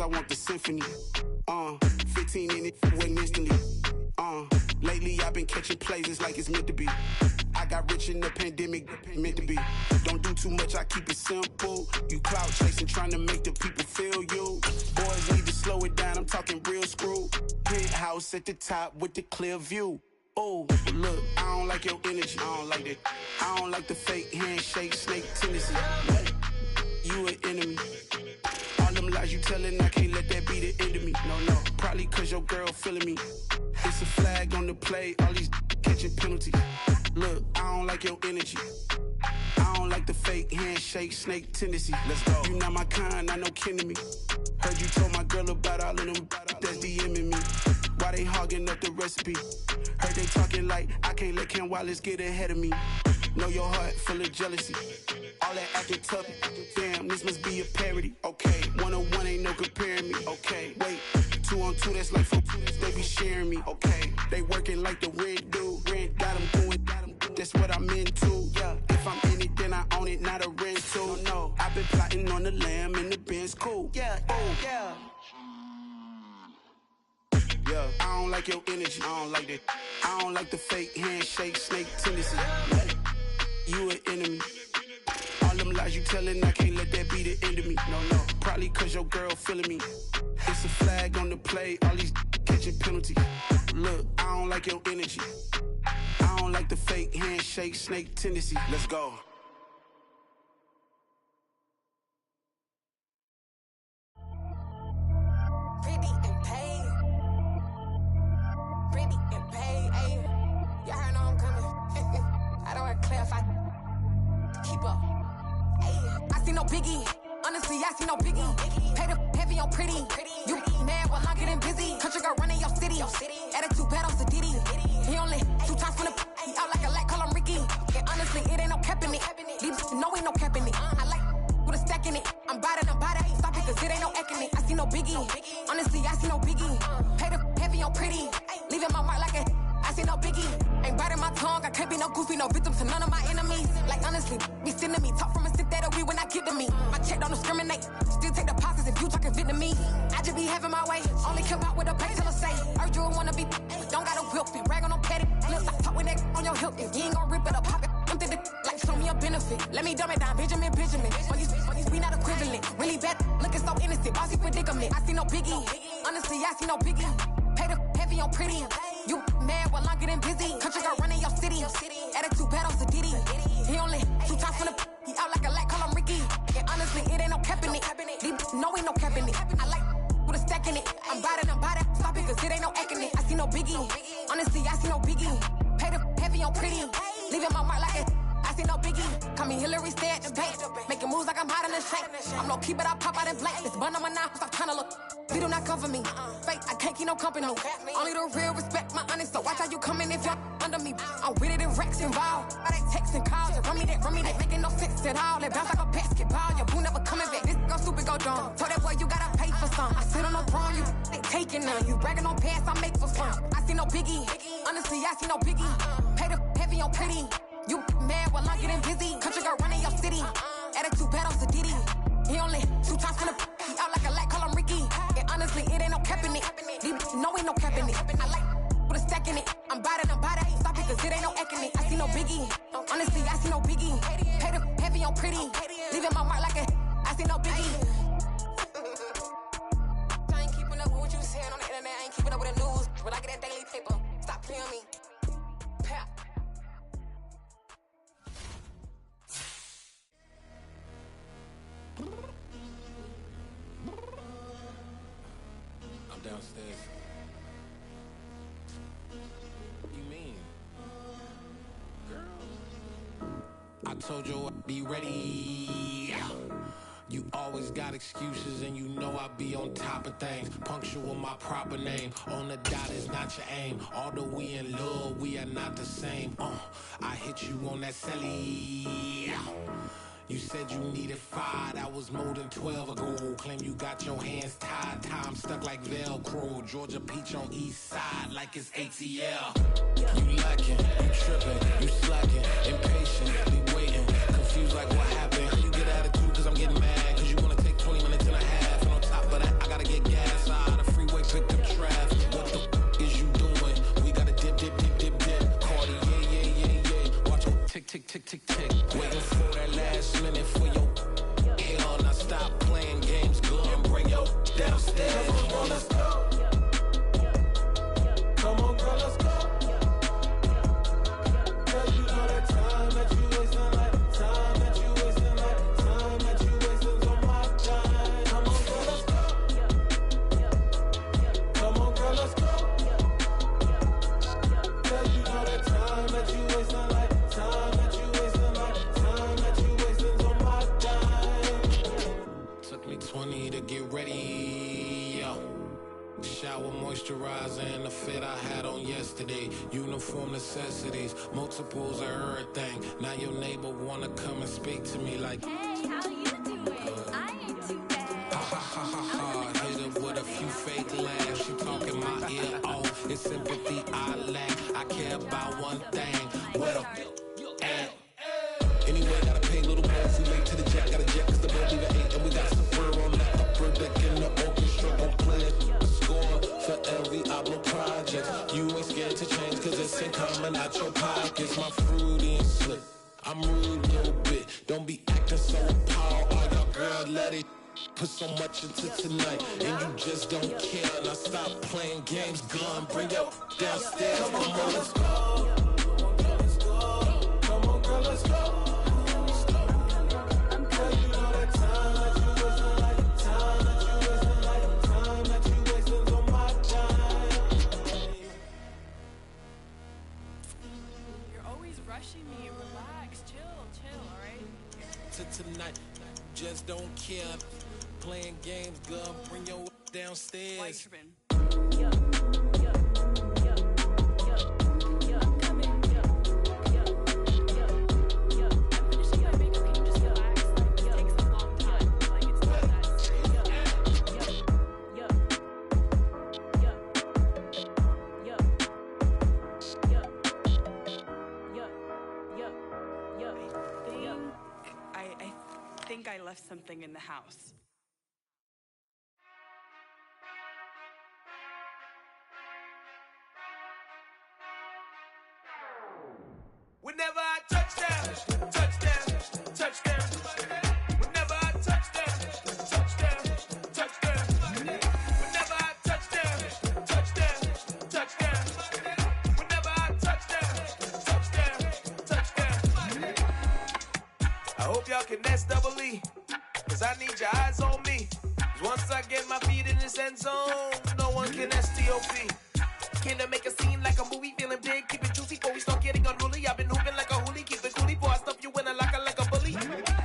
I want the symphony. 15 in it, went instantly. Lately I've been catching plays, it's like it's meant to be. I got rich in the pandemic, meant to be. Don't do too much, I keep it simple. You clout chasing, trying to make the people feel you. Boys need to slow it down, I'm talking real screw. Penthouse at the top with the clear view. Oh, look, I don't like your energy, I don't like that. I don't like the fake handshake, snake tendency. What? You an enemy. All them lies you telling, I can't let that be the end of me. No, probably cause your girl feeling me. It's a flag on the play, all these catching penalties. Look, I don't like your energy. I don't like the fake handshake, snake tendency. Let's go. You not my kind, I know kin to me. Heard you told my girl about all of them that's DMing me. Why they hogging up the recipe? Heard they talking like I can't let Ken Wallace get ahead of me. Know your heart full of jealousy. All that acting tough, damn, this must be a parody. Okay, 1-on-1 ain't no comparing me. Okay, wait, 2-on-2, that's like 4, they be sharing me. Okay, they working like the rent dude. Rent got them doing, that's what I'm into. Yeah, if I'm in it, then I own it, not a rental. No, I've been plotting on the lamb and the Benz cool. Yeah, oh, yeah. Yeah, I don't like your energy, I don't like that. I don't like the fake handshake, snake tendency. You an enemy. All them lies you telling, I can't let that be the end of me. No, probably cause your girl feeling me. It's a flag on the play, all these catching penalties. Look, I don't like your energy. I don't like the fake handshake, snake tendency. Let's go. Pretty and paid. Pretty and paid, ayy. Y'all heard know I'm coming. I don't want to clarify. Keep up. Ayy. I see no biggie. Honestly, I see no biggie. Pay the heavy on pretty. You mad while I'm getting busy. Country girl running your city. Attitude bad on Diddy. He only 2 times from the he out like a light, call him Ricky. And honestly, it ain't no cap in it. These no ain't no cap in it. I like with a stack in it. I'm bad. Stop it, cause it ain't no acting it. I see no biggie. Honestly, I see no biggie. Pay the heavy on pretty. Leaving my mark like a I see no biggie. Ain't biting my tongue. I can't be no goofy, no victim to none of my enemies. Like honestly, be sending me talk from a stick that we when I get to me. My check don't discriminate. Still take deposits if you talking Vietnamese. I just be having my way. Only come out with a pay till I say. Urge you wanna be. Don't gotta whip it. Rag on no petty. Lips like talk with that on your hip. If you ain't gon' rip it up, pop it. I'm thinking like show me a benefit. Let me dumb it down, Benjamin. We not equivalent. Really bad, looking so innocent. Bossy predicament. I see no biggie. Honestly, I see no biggie. Pay the heavy on pretty. You mad while I'm getting busy. Country girl running your city. Attitude bad on Diddy. He only 2 times from the he out like a light, call him Ricky. And honestly, it ain't no cap in it. No, ain't no cap in it. I like with a stack in it. I'm bad. Stop it, cause it ain't no acting it. I see no biggie. Honestly, I see no biggie. Pay the heavy on pretty. Leaving my mark like a I see no biggie. Call me Hillary, stay at the bank. Making moves like I'm hot in the shank. I'm no keep it, I pop out in blank. This bun on my knife, stop trying to look. They do not come for me. Fake, I can't keep no company. Only the real respect my honest. So watch how you coming if y'all under me. I'm with it in racks involved. I they texting calls and run me that. Making no sense at all. They bounce like a basketball. Your boo never coming back. This go stupid, go dumb. Told that boy you gotta pay for some. I sit on no throne, you they taking none. You bragging on pants, I make for fun. I see no biggie. Honestly, I see no biggie. Pay the heavy on pretty. You mad while I'm getting busy. Country girl running your city. Attitude bad on Diddy. He only 2 times from the he out like a light, call him Ricky. And honestly, it ain't no cap in it. No, ain't no cap in it. I like with a stack in it. I'm bad. Stop it, cause it ain't no acting it. I see no biggie. Honestly, I see no biggie. Pay the heavy on pretty. Leaving my mark like a I see no biggie. I ain't keeping up with what you saying on the internet. I ain't keeping up with the news. But I get that daily paper. Stop playing me. Pap. I'm downstairs. What you mean? Girl, I told you I'd be ready. You always got excuses and you know I be on top of things. Punctual my proper name. On the dot is not your aim. Although we in love, we are not the same. I hit you on that celly. You said you needed 5, that was more than 12 ago. Claim you got your hands tied, time stuck like Velcro. Georgia Peach on east side like it's ATL. You lacking, you tripping, you slacking, impatient, waiting, confused like what happened. You get attitude cause I'm getting mad, cause you wanna take 20 minutes and a half. And on top of that, I gotta get me 20 to get ready. Yo. Shower moisturizer and the fit I had on yesterday. Uniform necessities, multiples of everything. Now your neighbor wanna come and speak to me like, hey, how you doing? I ain't too bad. Ha ha ha ha ha. Hit her with a few fake laughs. She talking my ear off. It's sympathy I lack. I care about one thing. Well, anyway, gotta pay a little more. See late to the jack. Got a jet cause the boat leave at 8. And we got some fur on the upper deck in the orchestra. Gon' play it. Score for every Ablo project. You ain't scared to change cause it's incoming out your pockets. My fruity and slick. I'm rude a little bit. Don't be acting so appalled. Oh, your girl, let it put so much into tonight. And you just don't care. Now stop playing games. Gun, bring your downstairs. Come on, let's go. Come on, girl, let's go. Rushing me, relax, chill, alright? To tonight, just don't care. Playing games, girl, bring your downstairs. Why you tripping? I'm coming. I'm finishing my makeup, can you just relax? Like, it takes a long time, like, it's not that serious. I think I left something in the house. Whenever I touchdown, touchdown, touchdown. Whenever I touchdown, touchdown, touchdown. Whenever I touchdown, touchdown, touchdown. Whenever I touchdown, touchdown. I hope y'all can S-double-E, cause I need your eyes on me. 'Cause once I get my feet in this end zone, no one can S-T-O-P. Can I make a scene like a movie, feeling big, keep it juicy before we start getting unruly. I've been hooping like a hoolie, keep it coolie before I stuff you in a locker like a bully.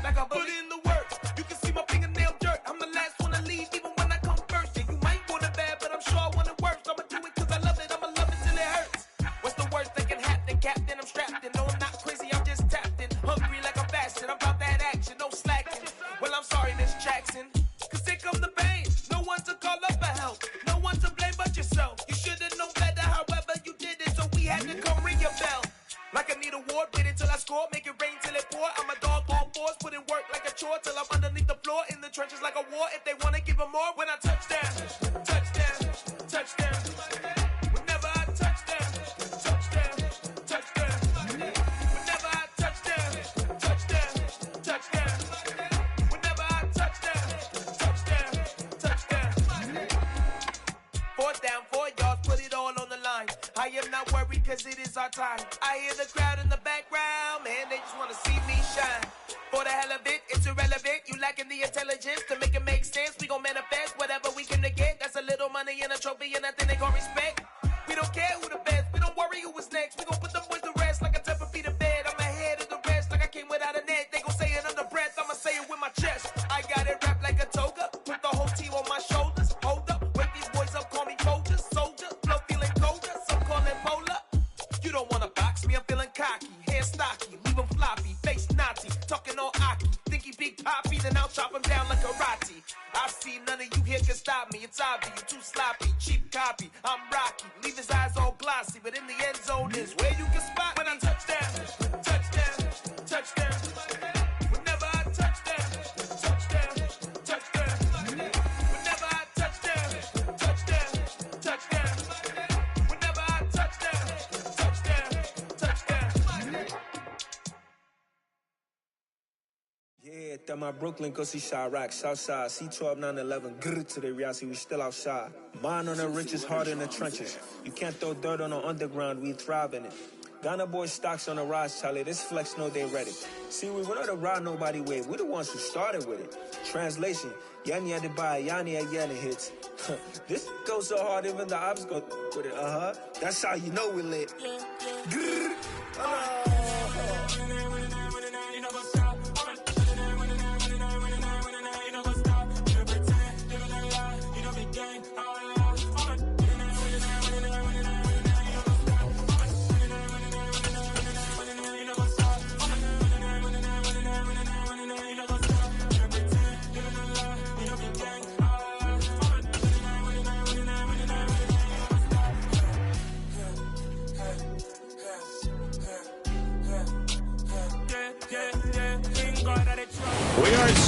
Like a bully. Put in the work, you can see my fingernail dirt. I'm the last one to leave, even when I come first. Yeah, you might want it bad, but I'm sure I want it worse. I'ma do it cause I love it, I'ma love it till it hurts. What's the worst that can happen, Captain? I'm strapped in, no I'm not crazy, I'm just tapped in. Hungry like I'm fasting, I'm about that action, no slacking. Well, I'm sorry, Miss Jackson, cause here come the pain. No one to call up for help, no one to blame but yourself. You should've known better, however you did it, so we had to come ring your bell. Like I need a ward, wait until I score, make it rain till it pour. I'm a dog on force, put in work like a chore till I'm underneath the floor, in the trenches like a war. If they wanna give them more, when I touchdown, touchdown, touchdown. Whenever I touchdown, touchdown, touchdown. Whenever I touchdown, touchdown, touchdown. Whenever I touchdown, touchdown, touchdown. Fourth down, 4 yards, put it all on the line. I am not worried cause it is our time. I hear the crowd in the background, man, they just wanna see me shine. For the hell of it, it's irrelevant. You lacking the intelligence to make it make sense. We gon' manifest whatever we can to get. That's a little money and a trophy and nothing they gon' respect. We don't care who the best, we don't worry who was next. We gon' put them boys to rest like a 10 feet of bed. I'm ahead of the rest like I came without a net. They gon' say it under breath, I'ma say it with my chest. I got it wrapped like a toga, put the whole team on my shoulders. Hold up, wake these boys up, call me soldier, soldier. Flow feeling colder, some call it polar. You don't wanna box me, I'm feeling cocky. Hair stocky, leave him floppy, face naughty. Talking all aki, think he big poppy, then I'll chop him down like karate. I see none of you here can stop me. It's obvious, you too sloppy, cheap copy. I'm Rocky, leave his eyes all glossy, but in the end zone is where you can spot when I touchdown, touchdown, touchdown. Whenever I touchdown, touchdown, touchdown. Whenever I touchdown, touchdown, touchdown. Whenever I touchdown, touchdown, touchdown. Yeah, that my Brooklyn, go see Chirac, Southside, C12, 911, grrr to the reality, we still outside. Mine on the riches, hard in the trenches. You can't throw dirt on the underground, we thrive in it. Ghana boys stocks on the rise, Charlie, this flex know they ready. See, we were not the ride nobody wave, we the ones who started with it. Translation, Yani had to buy, Yani had Yanni hits. This goes so hard, even the ops go with it, That's how you know we lit. Grrr.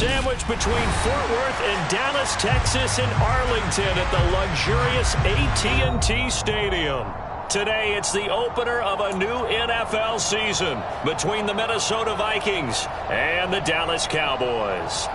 sandwiched between Fort Worth and Dallas, Texas, and Arlington at the luxurious AT&T Stadium. Today, it's the opener of a new NFL season between the Minnesota Vikings and the Dallas Cowboys.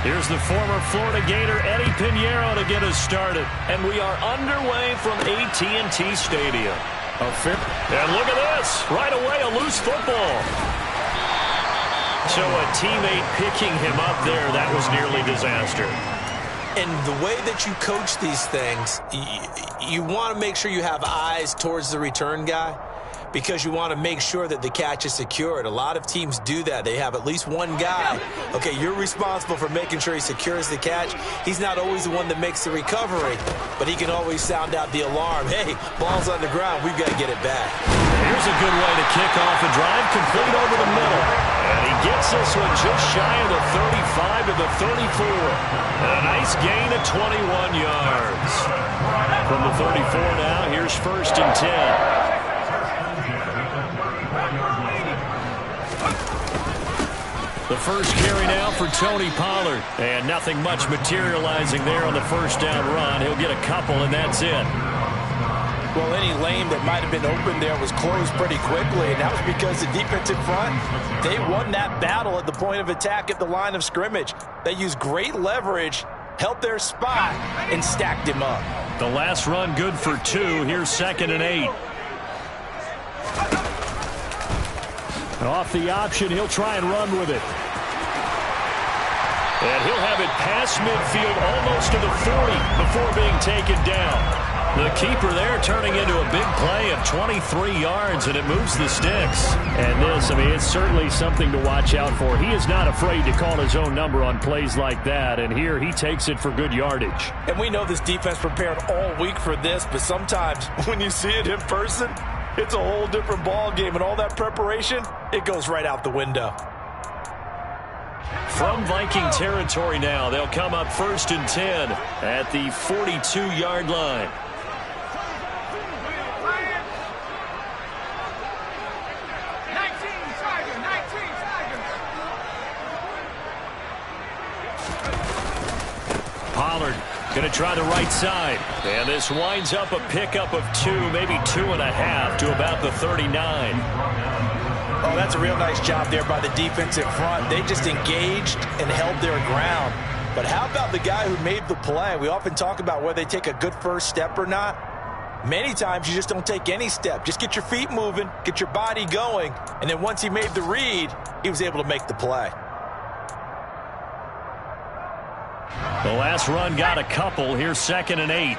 Here's the former Florida Gator Eddie Pinheiro to get us started. And we are underway from AT&T Stadium. And look at this. Right away, a loose football. So a teammate picking him up there, that was nearly disaster. And the way that you coach these things, you want to make sure you have eyes towards the return guy, because you want to make sure that the catch is secured. A lot of teams do that. They have at least one guy. Okay, you're responsible for making sure he secures the catch. He's not always the one that makes the recovery, but he can always sound out the alarm. Hey, ball's on the ground. We've got to get it back. Here's a good way to kick off a drive, complete over the middle. And he gets this one just shy of the 35 to the 34. And a nice gain of 21 yards. From the 34 now, here's 1st and 10. The first carry now for Tony Pollard. And nothing much materializing there on the first down run. He'll get a couple, and that's it. Well, any lane that might have been open there was closed pretty quickly, and that was because the defensive front, they won that battle at the point of attack at the line of scrimmage. They used great leverage, held their spot, and stacked him up. The last run good for 2. Here's 2nd and 8. Off the option, he'll try and run with it. And he'll have it past midfield almost to the 40 before being taken down. The keeper there turning into a big play of 23 yards, and it moves the sticks. And this, I mean, it's certainly something to watch out for. He is not afraid to call his own number on plays like that, and here he takes it for good yardage. And we know this defense prepared all week for this, but sometimes when you see it in person, it's a whole different ball game, and all that preparation, it goes right out the window. From Viking territory now, they'll come up 1st and 10 at the 42-yard line. Pollard going to try the right side. And this winds up a pickup of 2, maybe 2.5 to about the 39. Oh, that's a real nice job there by the defensive front. They just engaged and held their ground. But how about the guy who made the play? We often talk about whether they take a good first step or not. Many times you just don't take any step. Just get your feet moving, get your body going, and then once he made the read, he was able to make the play. The last run got a couple. Here's 2nd and 8.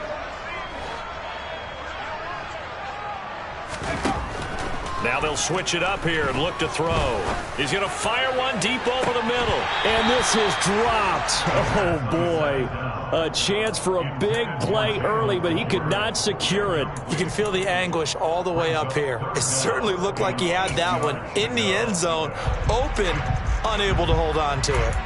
Now they'll switch it up here and look to throw. He's going to fire one deep over the middle. And this is dropped. Oh, boy. A chance for a big play early, but he could not secure it. You can feel the anguish all the way up here. It certainly looked like he had that one in the end zone, open, unable to hold on to it.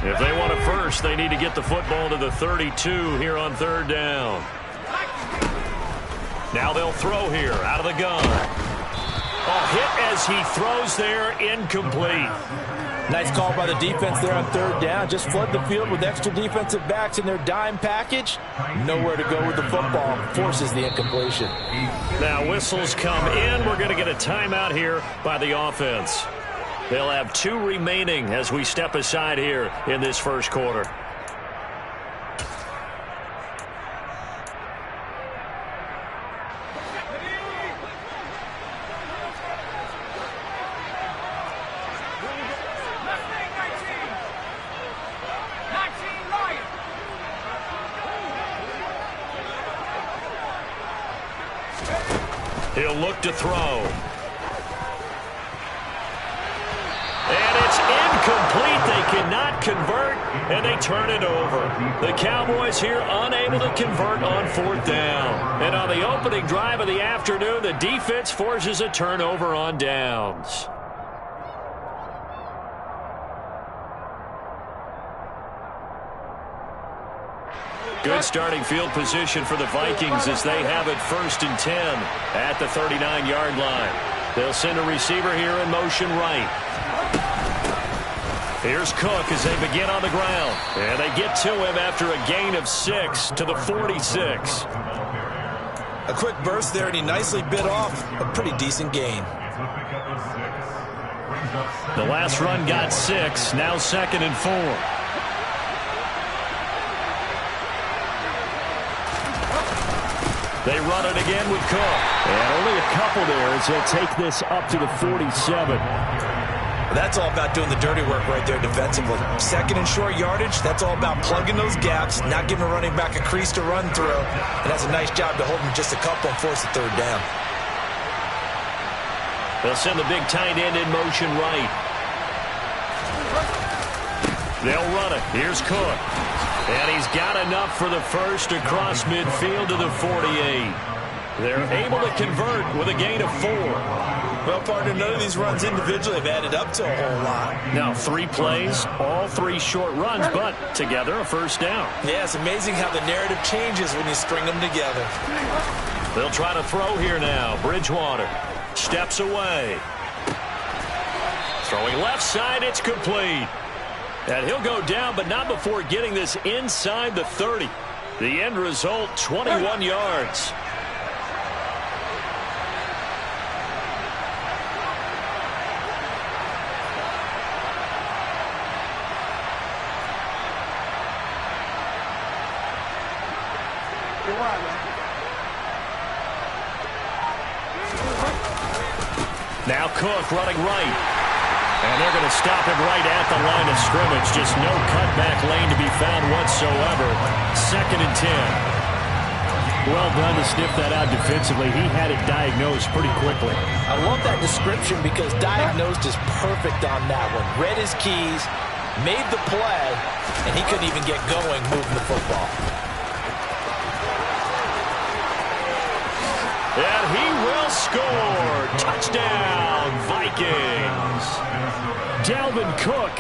If they want it first, they need to get the football to the 32 here on 3rd down. Now they'll throw here out of the gun. A hit as he throws there, incomplete. Nice call by the defense there on 3rd down. Just flood the field with extra defensive backs in their dime package. Nowhere to go with the football. Forces the incompletion. Now whistles come in. We're going to get a timeout here by the offense. They'll have 2 remaining as we step aside here in this first quarter. He'll look to throw. cannot convert, and they turn it over. The Cowboys here unable to convert on 4th down. And on the opening drive of the afternoon, the defense forces a turnover on downs. Good starting field position for the Vikings as they have it 1st and 10 at the 39-yard line. They'll send a receiver here in motion right. Here's Cook as they begin on the ground. And they get to him after a gain of 6 to the 46. A quick burst there, and he nicely bit off a pretty decent gain. The last run got 6, now 2nd and 4. They run it again with Cook. And only a couple there as they'll take this up to the 47. That's all about doing the dirty work right there defensively. 2nd and short yardage, that's all about plugging those gaps, not giving a running back a crease to run through. And that's a nice job to hold him just a couple and force the 3rd down. They'll send the big tight end in motion right. They'll run it. Here's Cook. And he's got enough for the first across midfield to the 48. They're able to convert with a gain of 4. Well, partner, none of these runs individually have added up to a whole lot. Now 3 plays, all 3 short runs, but together a 1st down. Yeah, it's amazing how the narrative changes when you string them together. They'll try to throw here now. Bridgewater steps away. Throwing left side, it's complete. And he'll go down, but not before getting this inside the 30. The end result, 21 yards. Now Cook running right. And they're going to stop him right at the line of scrimmage. Just no cutback lane to be found whatsoever. 2nd and 10. Well done to sniff that out defensively. He had it diagnosed pretty quickly. I love that description because diagnosed is perfect on that one. Read his keys, made the play, and he couldn't even get going moving the football. And he will score. Touchdown, Vikings. Dalvin Cook,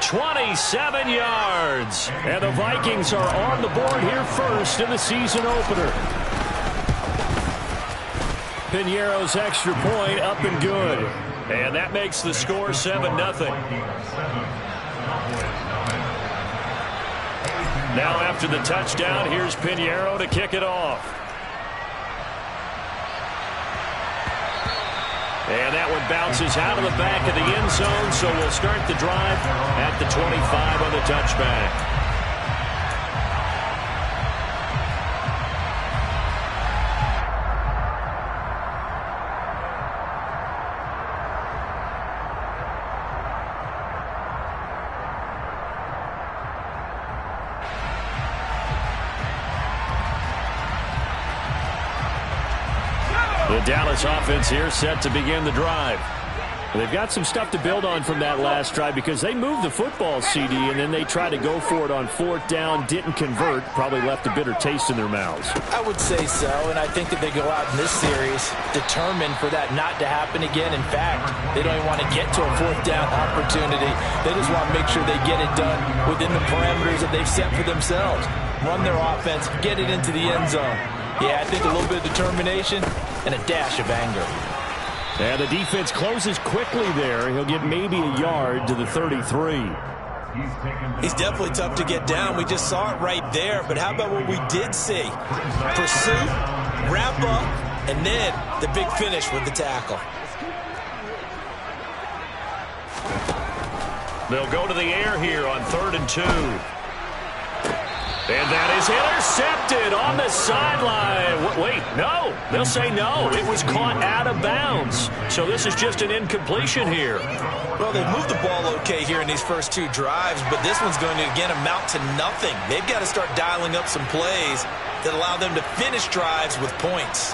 27 yards. And the Vikings are on the board here first in the season opener. Piñeiro's extra point up and good. And that makes the score 7-0. Now after the touchdown, here's Piñeiro to kick it off. And that one bounces out of the back of the end zone, so we'll start the drive at the 25 on the touchback. The Dallas offense here set to begin the drive. They've got some stuff to build on from that last drive because they moved the football, CD, and then they tried to go for it on 4th down, didn't convert, probably left a bitter taste in their mouths. I would say so, and I think that they go out in this series determined for that not to happen again. In fact, they don't even want to get to a 4th down opportunity. They just want to make sure they get it done within the parameters that they've set for themselves. Run their offense, get it into the end zone. Yeah, I think a little bit of determination and a dash of anger. And the defense closes quickly there. He'll get maybe a yard to the 33. He's definitely tough to get down. We just saw it right there. But how about what we did see? Pursuit, wrap up, and then the big finish with the tackle. They'll go to the air here on 3rd and 2. And that is intercepted on the sideline. Wait, no. They'll say no. It was caught out of bounds. So this is just an incompletion here. Well, they moved the ball okay here in these first 2 drives, but this one's going to, again, amount to nothing. They've got to start dialing up some plays that allow them to finish drives with points.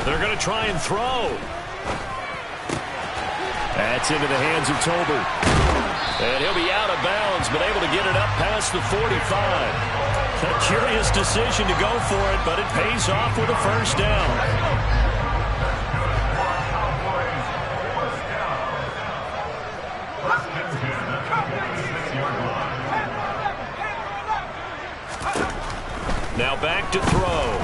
They're going to try and throw. That's into the hands of Tolbert. And he'll be out of bounds, but able to get it up past the 45. A curious decision to go for it, but it pays off with a first down. Now back to throw.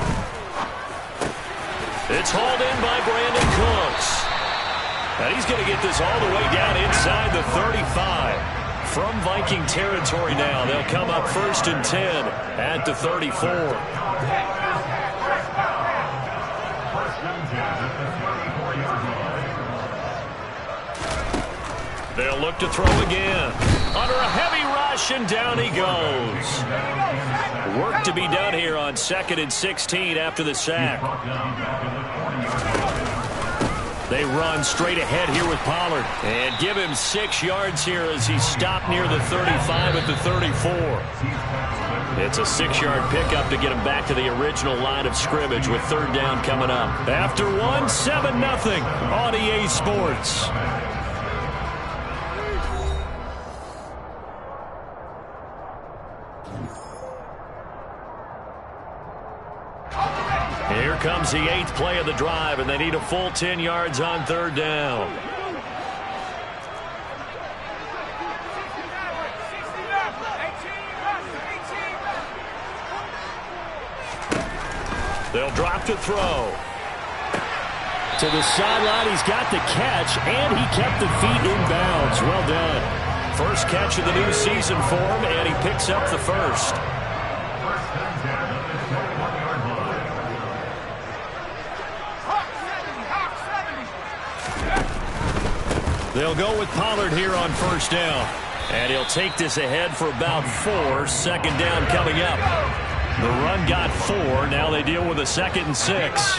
It's hauled in by Brandon Cooks. And he's going to get this all the way down inside the 35. From Viking territory now, they'll come up 1st and 10 at the 34. They'll look to throw again. Under a heavy rush, and down he goes. Work to be done here on 2nd and 16 after the sack. They run straight ahead here with Pollard. And give him 6 yards here as he stopped near the 35 at the 34. It's a 6-yard pickup to get him back to the original line of scrimmage with 3rd down coming up. After 1, 7-0 on EA Sports. Here comes the 8th play of the drive, and they need a full 10 yards on 3rd down. They'll drop to throw. To the sideline, he's got the catch, and he kept the feet in bounds. Well done. First catch of the new season for him, and he picks up the first. They'll go with Pollard here on 1st down. And he'll take this ahead for about 4. 2nd down coming up. The run got 4. Now they deal with a 2nd and 6.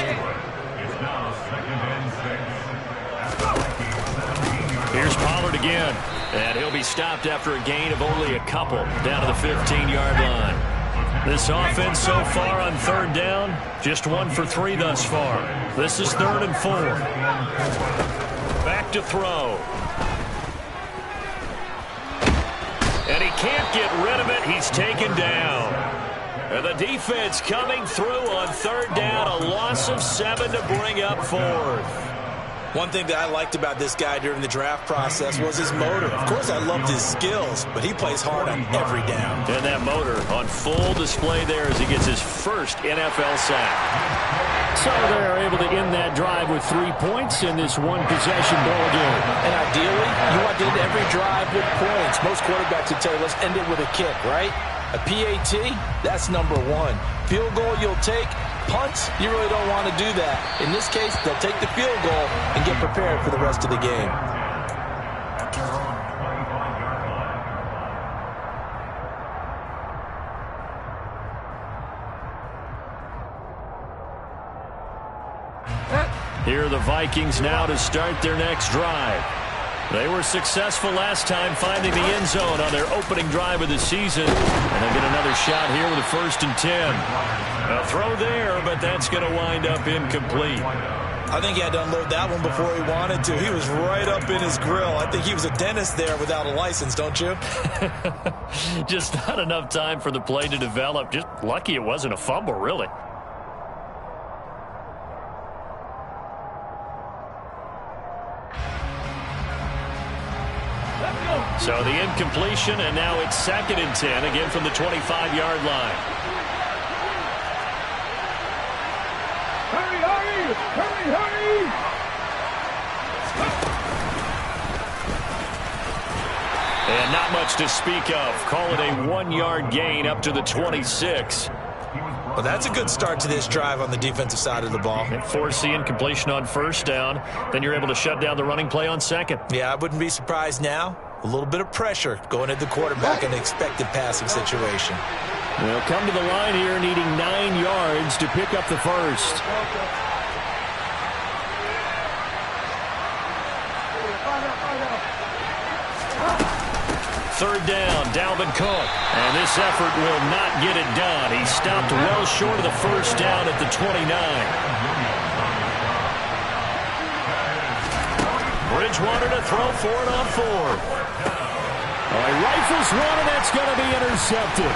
Here's Pollard again. And he'll be stopped after a gain of only a couple down to the 15-yard line. This offense so far on 3rd down, just 1 for 3 thus far. This is 3rd and 4. Back to throw. And he can't get rid of it. He's taken down. And the defense coming through on 3rd down. A loss of 7 to bring up 4th. One thing that I liked about this guy during the draft process was his motor. Of course, I loved his skills, but he plays hard on every down. And that motor on full display there as he gets his first NFL sack. So they're able to end that drive with 3 points in this one-possession ball game. And ideally, you want to end every drive with points. Most quarterbacks would tell you, let's end it with a kick, right? A PAT, that's number 1. Field goal you'll take. Punts, you really don't want to do that. In this case, they'll take the field goal and get prepared for the rest of the game. Here are the Vikings now to start their next drive. They were successful last time finding the end zone on their opening drive of the season. And they'll get another shot here with a 1st and 10. A throw there, but that's going to wind up incomplete. I think he had to unload that one before he wanted to. He was right up in his grill. I think he was a dentist there without a license, don't you? Just not enough time for the play to develop. Just lucky it wasn't a fumble, really. So the incompletion, and now it's 2nd and 10, again from the 25-yard line. Hurry, hurry, hurry! And not much to speak of. Call it a 1-yard gain up to the 26. Well, that's a good start to this drive on the defensive side of the ball. Force the incompletion on 1st down. Then you're able to shut down the running play on 2nd. Yeah, I wouldn't be surprised now. A little bit of pressure going at the quarterback in an expected passing situation. They'll come to the line here needing 9 yards to pick up the first. Third down, Dalvin Cook. And this effort will not get it done. He stopped well short of the first down at the 29. Bridgewater to throw for it on 4th. He rifles one, and that's going to be intercepted.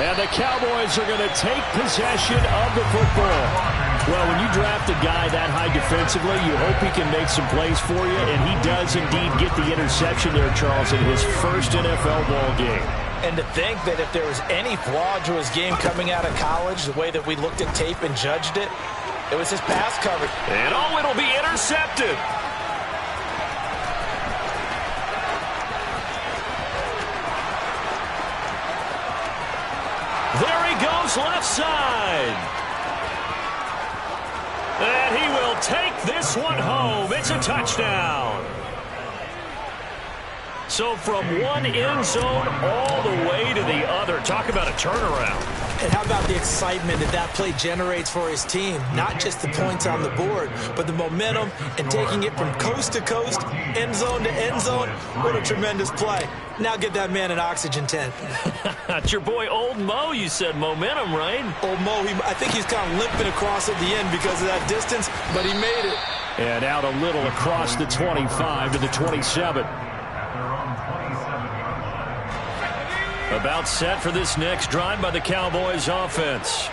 And the Cowboys are going to take possession of the football. Well, when you draft a guy that high defensively, you hope he can make some plays for you, and he does indeed get the interception there, Charles, in his first NFL ball game. And to think that if there was any flaw to his game coming out of college, the way that we looked at tape and judged it, it was his pass coverage. And it'll be intercepted. There he goes, left side. And he will take this one home. It's a touchdown. So from one end zone all the way to the other. Talk about a turnaround. And how about the excitement that play generates for his team? Not just the points on the board, but the momentum and taking it from coast to coast, end zone to end zone. What a tremendous play. Now get that man an oxygen tent. It's your boy Old Mo, you said. Momentum, right? Old Mo, I think he's kind of limping across at the end because of that distance, but he made it. And out a little across the 25 to the 27. About set for this next drive by the Cowboys offense.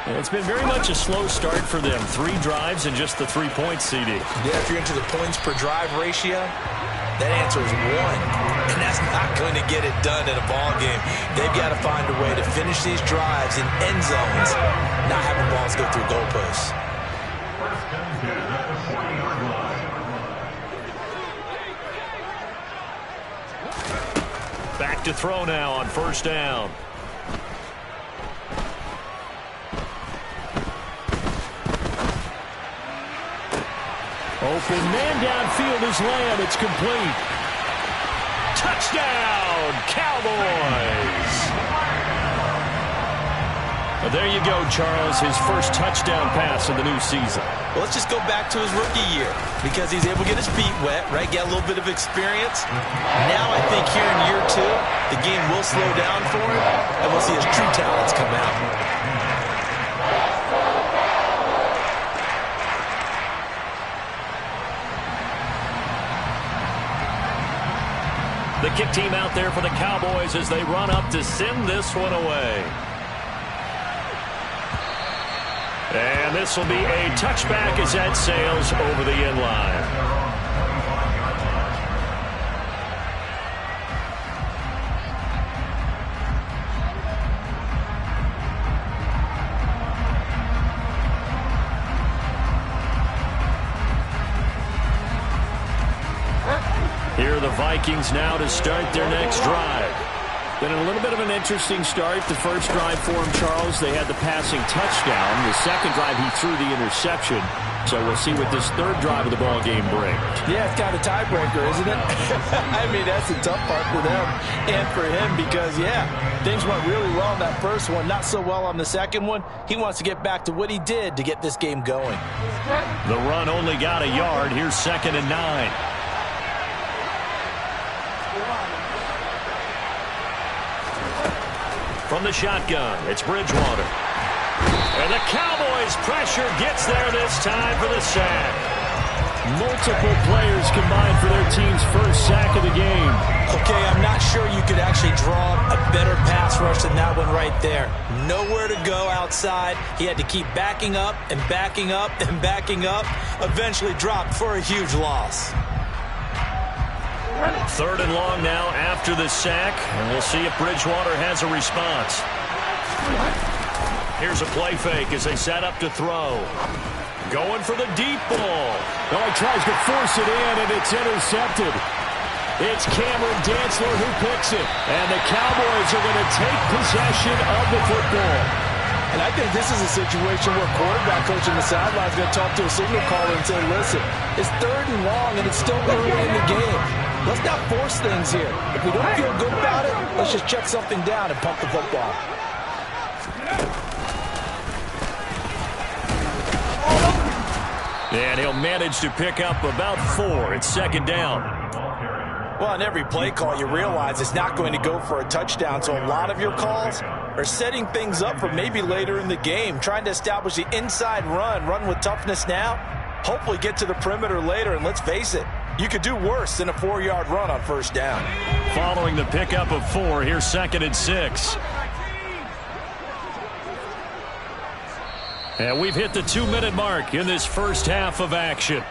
And it's been very much a slow start for them. 3 drives and just the 3-point CD. Yeah, if you're into the points per drive ratio, that answer is 1. And that's not going to get it done in a ball game. They've got to find a way to finish these drives in end zones, not having balls go through goalposts. Back to throw now on first down. Open man downfield is Lamb. It's complete. Touchdown, Cowboys. Well, there you go, Charles. His first touchdown pass of the new season. Well, let's just go back to his rookie year because he's able to get his feet wet, right? Get a little bit of experience. Now I think here in year 2, the game will slow down for him, and we'll see his true talents come out. The kick team out there for the Cowboys as they run up to send this one away. And this will be a touchback as that sails over the end line. Here are the Vikings now to start their next drive. Been a little bit of an interesting start. The first drive for him, Charles, they had the passing touchdown. The second drive, he threw the interception. So we'll see what this third drive of the ball game brings. Yeah, it's kind of a tiebreaker, isn't it? I mean, that's the tough part for them and for him because, yeah, things went really well in that first one, not so well on the second one. He wants to get back to what he did to get this game going. The run only got a yard. Here's 2nd and 9. From the shotgun, it's Bridgewater. And the Cowboys' pressure gets there this time for the sack. Multiple players combined for their team's first sack of the game. Okay, I'm not sure you could actually draw a better pass rush than that one right there. Nowhere to go outside. He had to keep backing up and backing up and backing up. Eventually dropped for a huge loss. 3rd and long now after the sack, and we'll see if Bridgewater has a response. Here's a play fake as they set up to throw. Going for the deep ball. Oh, he tries to force it in, and it's intercepted. It's Cameron Dantzler who picks it, and the Cowboys are going to take possession of the football. And I think this is a situation where quarterback coach in the sideline is going to talk to a signal caller and say, listen, it's 3rd and long, and it's still early in the game. Let's not force things here. If we don't feel good about it, let's just check something down and pump the football. And he'll manage to pick up about 4. It's 2nd down. Well, on every play call, you realize it's not going to go for a touchdown, so a lot of your calls are setting things up for maybe later in the game, trying to establish the inside run with toughness now, hopefully get to the perimeter later, and let's face it, you could do worse than a 4-yard run on first down. Following the pickup of 4, here's 2nd and 6. And we've hit the 2-minute mark in this first half of action.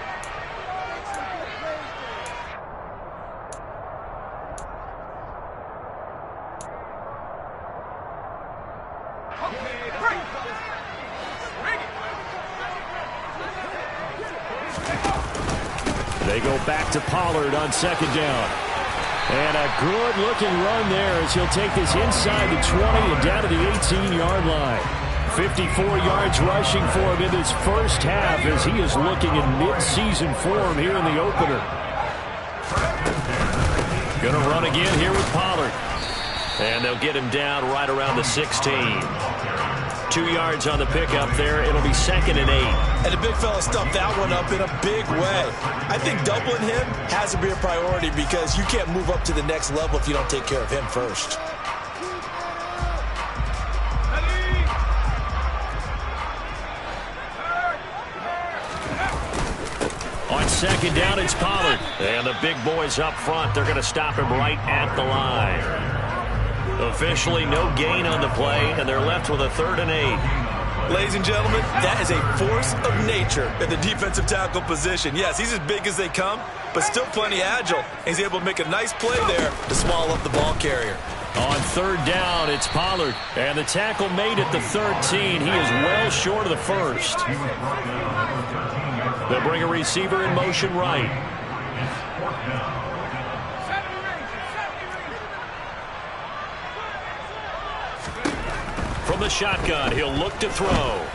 They go back to Pollard on 2nd down. And a good-looking run there as he'll take this inside the 20 and down to the 18-yard line. 54 yards rushing for him in this first half as he is looking in mid-season form here in the opener. Going to run again here with Pollard. And they'll get him down right around the 16. 2 yards on the pickup there. It'll be 2nd and 8. And the big fella stuffed that one up in a big way. I think doubling him has to be a priority because you can't move up to the next level if you don't take care of him first. On 2nd down, it's Pollard. And the big boys up front, they're going to stop him right at the line. Officially no gain on the play, and they're left with a 3rd and 8. Ladies and gentlemen, that is a force of nature in the defensive tackle position. Yes, he's as big as they come, but still plenty agile. He's able to make a nice play there to swallow up the ball carrier. On 3rd down, it's Pollard. And the tackle made at the 13. He is well short of the first. They'll bring a receiver in motion right. From the shotgun, he'll look to throw.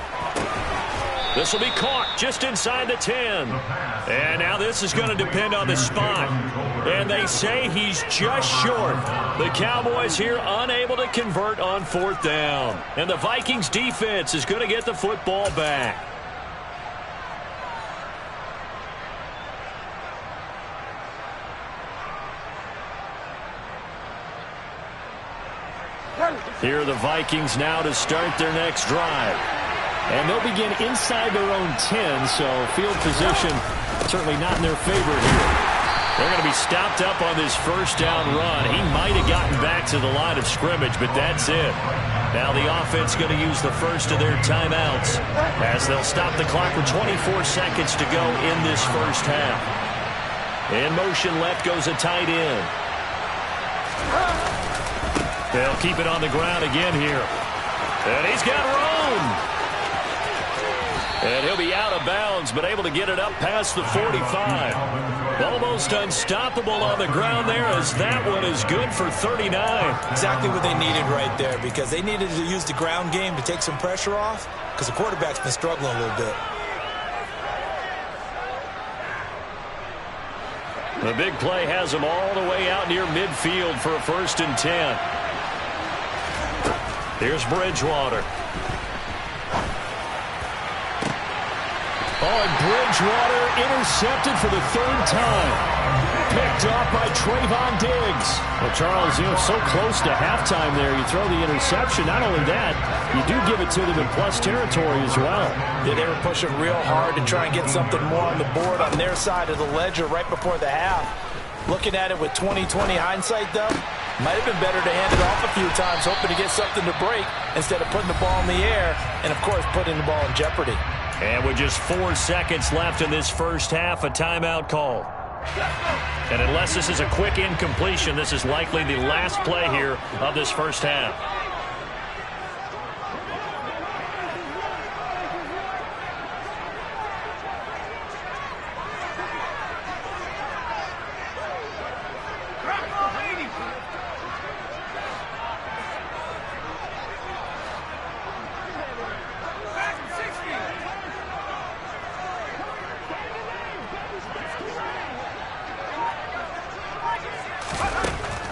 This will be caught just inside the 10. And now this is going to depend on the spot. And they say he's just short. The Cowboys here unable to convert on 4th down. And the Vikings defense is going to get the football back. Here are the Vikings now to start their next drive. And they'll begin inside their own 10, so field position certainly not in their favor here. They're going to be stopped up on this first down run. He might have gotten back to the line of scrimmage, but that's it. Now the offense going to use the first of their timeouts as they'll stop the clock with 24 seconds to go in this first half. In motion left goes a tight end. They'll keep it on the ground again here. And he's got room. And he'll be out of bounds, but able to get it up past the 45. Almost unstoppable on the ground there as that one is good for 39. Exactly what they needed right there because they needed to use the ground game to take some pressure off because the quarterback's been struggling a little bit. The big play has them all the way out near midfield for a 1st and 10. Here's Bridgewater. Oh, and Bridgewater intercepted for the 3rd time. Picked off by Trayvon Diggs. Well, Charles, so close to halftime there. You throw the interception. Not only that, you do give it to them in plus territory as well. Yeah, they were pushing real hard to try and get something more on the board on their side of the ledger right before the half. Looking at it with 20/20 hindsight, though, might have been better to hand it off a few times, hoping to get something to break instead of putting the ball in the air and, of course, putting the ball in jeopardy. And with just 4 seconds left in this first half, a timeout call. And unless this is a quick incompletion, this is likely the last play here of this first half.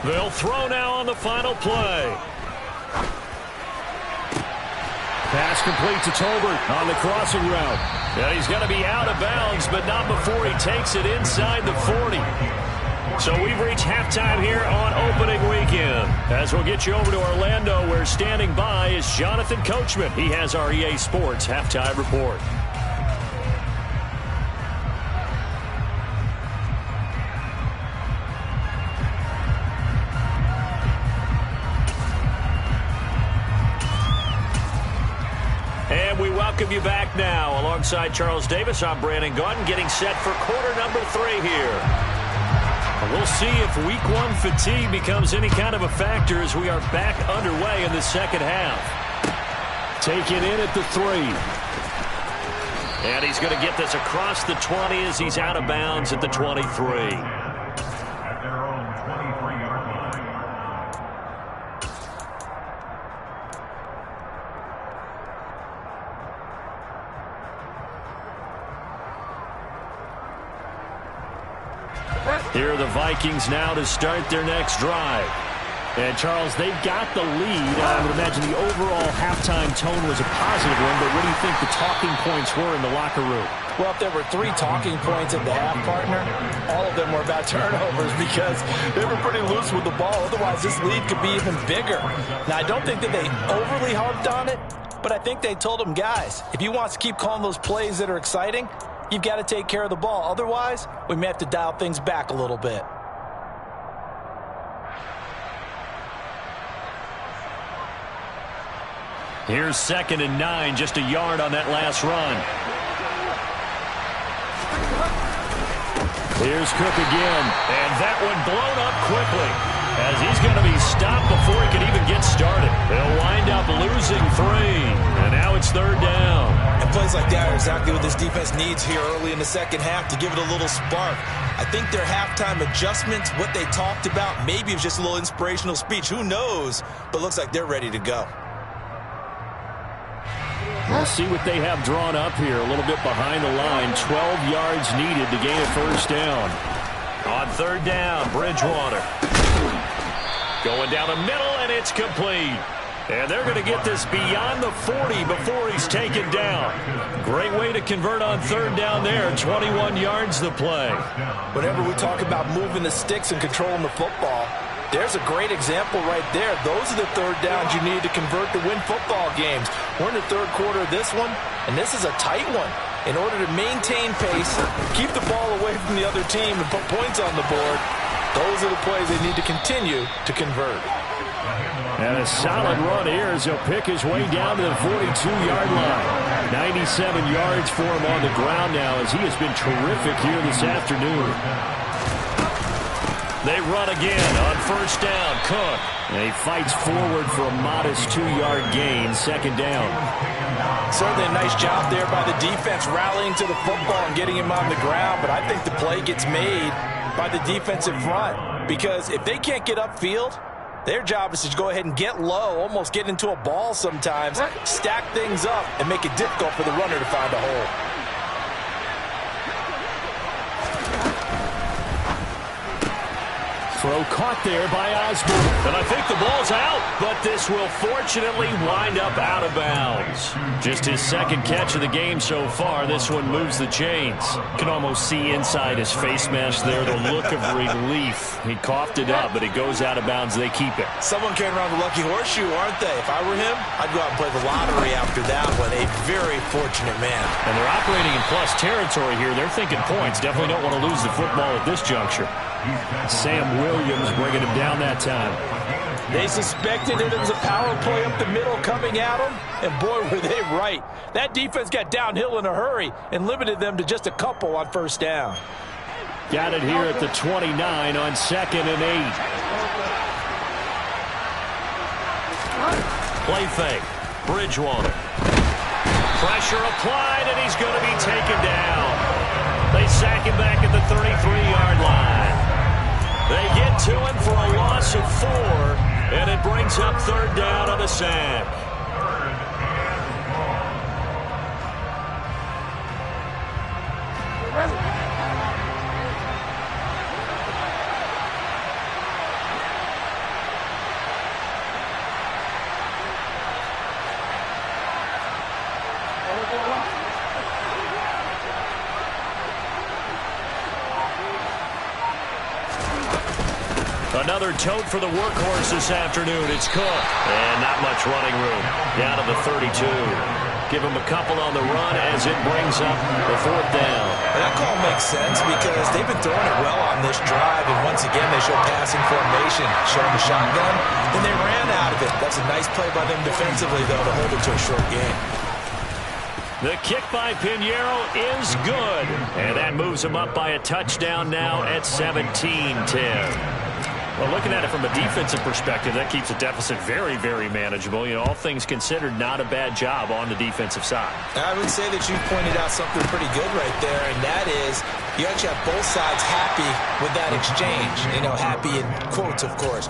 They'll throw now on the final play. Pass complete to Tolbert on the crossing route. Yeah, he's going to be out of bounds, but not before he takes it inside the 40. So we've reached halftime here on opening weekend. As we'll get you over to Orlando, where standing by is Jonathan Coachman. He has our EA Sports halftime report. welcome you back now. Alongside Charles Davis, I'm Brandon Gaudin, getting set for quarter number 3 here. We'll see if week 1 fatigue becomes any kind of a factor as we are back underway in the second half. Taken in at the 3. And he's going to get this across the 20 as he's out of bounds at the 23. Here are the Vikings now to start their next drive. And, Charles, they've got the lead. I would imagine the overall halftime tone was a positive one, but what do you think the talking points were in the locker room? Well, if there were 3 talking points at the half, partner, all of them were about turnovers because they were pretty loose with the ball. Otherwise, this lead could be even bigger. Now, I don't think that they overly harped on it, but I think they told them, guys, if you want to keep calling those plays that are exciting, you've got to take care of the ball. Otherwise, we may have to dial things back a little bit. Here's 2nd and 9, just a yard on that last run. Here's Cook again, and that one blown up quickly as he's going to be stopped before he can even get started. They'll wind up losing 3, and now it's 3rd down. And plays like that are exactly what this defense needs here early in the second half to give it a little spark. I think their halftime adjustments, what they talked about, maybe it was just a little inspirational speech. Who knows? But looks like they're ready to go. We'll see what they have drawn up here. A little bit behind the line. 12 yards needed to gain a 1st down. On 3rd down, Bridgewater. Going down the middle, and it's complete. And they're going to get this beyond the 40 before he's taken down. Great way to convert on 3rd down there. 21 yards the play. Whenever we talk about moving the sticks and controlling the football, there's a great example right there. Those are the 3rd downs you need to convert to win football games. We're in the 3rd quarter of this one, and this is a tight one. In order to maintain pace, keep the ball away from the other team, and put points on the board, those are the plays they need to continue to convert. And a solid run here as he'll pick his way down to the 42-yard line. 97 yards for him on the ground now as he has been terrific here this afternoon. They run again on 1st down. Cook. And he fights forward for a modest 2-yard gain. 2nd down. Certainly a nice job there by the defense rallying to the football and getting him on the ground. But I think the play gets made by the defensive front. Because if they can't get upfield, their job is to go ahead and get low, almost get into a ball sometimes, stack things up, and make it difficult for the runner to find a hole. Throw caught there by Osborne. And I think the ball's out, but this will fortunately wind up out of bounds. Just his 2nd catch of the game so far. This one moves the chains. You can almost see inside his face mask there the look of relief. He coughed it up, but it goes out of bounds. They keep it. Someone came around the lucky horseshoe, aren't they? If I were him, I'd go out and play the lottery after that one. A very fortunate man. And they're operating in plus territory here. They're thinking points. Definitely don't want to lose the football at this juncture. Sam Williams bringing him down that time. They suspected it was a power play up the middle coming at them, and boy, were they right. That defense got downhill in a hurry and limited them to just a couple on 1st down. Got it here at the 29 on 2nd and 8. Play fake. Bridgewater. Pressure applied, and he's going to be taken down. They sack him back at the 33-yard line. They get to him for a loss of 4, and it brings up 3rd down on the sack. Another tote for the workhorse this afternoon. It's Cook. And not much running room. Down to the 32. Give him a couple on the run as it brings up the 4th down. And that call makes sense because they've been throwing it well on this drive. And once again, they show passing formation. Showing the shotgun. And they ran out of it. That's a nice play by them defensively, though, to hold it to a short game. The kick by Pinheiro is good. And that moves him up by a touchdown now at 17-10. Well, looking at it from a defensive perspective, that keeps the deficit very, very manageable. You know, all things considered, not a bad job on the defensive side. I would say that you pointed out something pretty good right there, and that is you actually have both sides happy with that exchange. You know, happy in quotes, of course.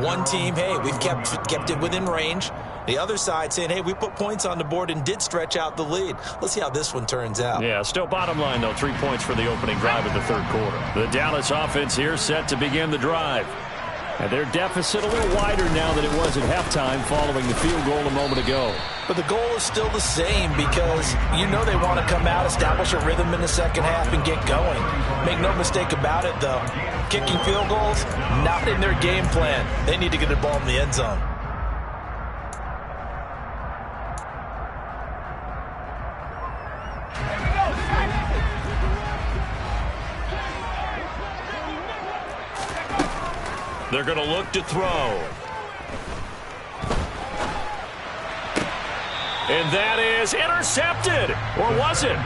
One team, hey, we've kept it within range. The other side saying, hey, we put points on the board and did stretch out the lead. Let's see how this one turns out. Yeah, still bottom line, though, 3 points for the opening drive of the third quarter. The Dallas offense here set to begin the drive. And their deficit a little wider now than it was at halftime following the field goal a moment ago. But the goal is still the same because you know they want to come out, establish a rhythm in the second half, and get going. Make no mistake about it, though. Kicking field goals, not in their game plan. They need to get the ball in the end zone. They're going to look to throw. And that is intercepted. Or was it?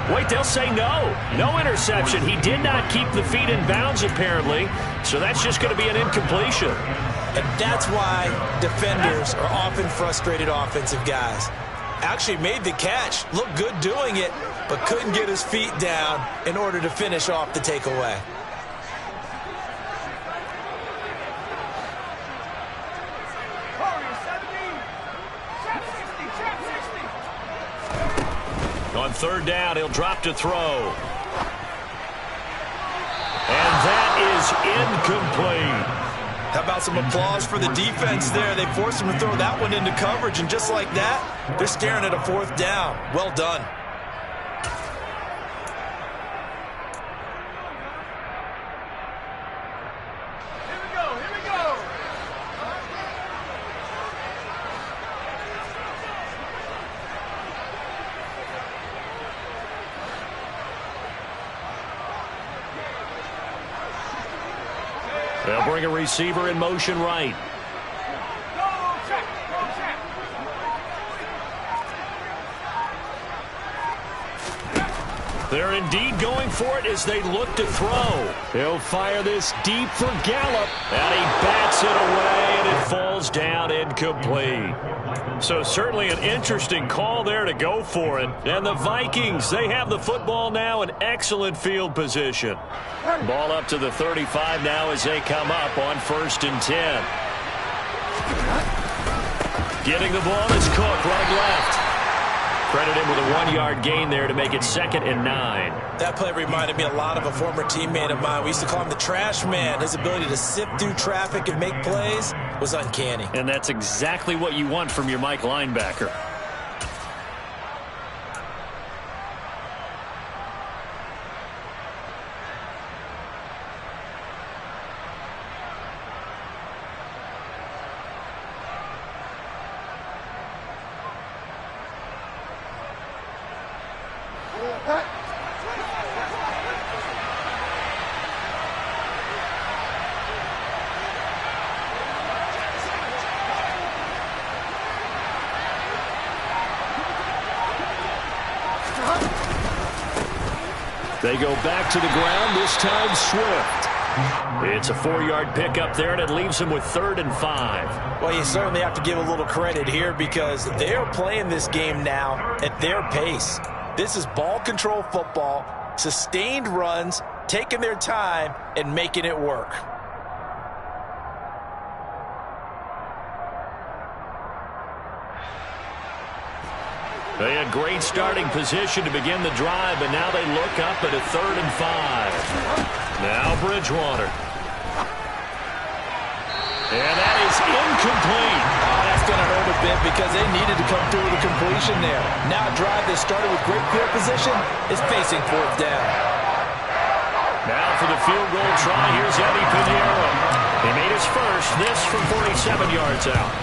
Wait, they'll say no. No interception. He did not keep the feet in bounds, apparently. So that's just going to be an incompletion. And that's why defenders are often frustrated offensive guys. Actually made the catch. Looked good doing it, but couldn't get his feet down in order to finish off the takeaway. On third down, he'll drop to throw. And that is incomplete. How about some applause for the defense there? They forced him to throw that one into coverage, and just like that, they're staring at a fourth down. Well done. They'll bring a receiver in motion right. They're indeed going for it as they look to throw. He'll fire this deep for Gallup. And he bats it away, and it falls down incomplete. So certainly an interesting call there to go for it. And the Vikings, they have the football now in excellent field position. Ball up to the 35 now as they come up on 1st and 10. Getting the ball is Cook, running left. Credit him with a 1-yard gain there to make it 2nd and 9. That play reminded me a lot of a former teammate of mine. We used to call him the trash man. His ability to sift through traffic and make plays was uncanny. And that's exactly what you want from your Mike linebacker. They go back to the ground, this time Swift. It's a 4-yard pickup there, and it leaves them with 3rd and 5. Well, you certainly have to give a little credit here because they're playing this game now at their pace. This is ball control football, sustained runs, taking their time, and making it work. They had great starting position to begin the drive, but now they look up at a 3rd and 5. Now Bridgewater. And that is incomplete. Oh, that's going to hurt a bit because they needed to come through with a completion there. Now a drive that started with great field position is facing 4th down. Now for the field goal try, here's Eddie Pinheiro. He made his first, this from 47 yards out.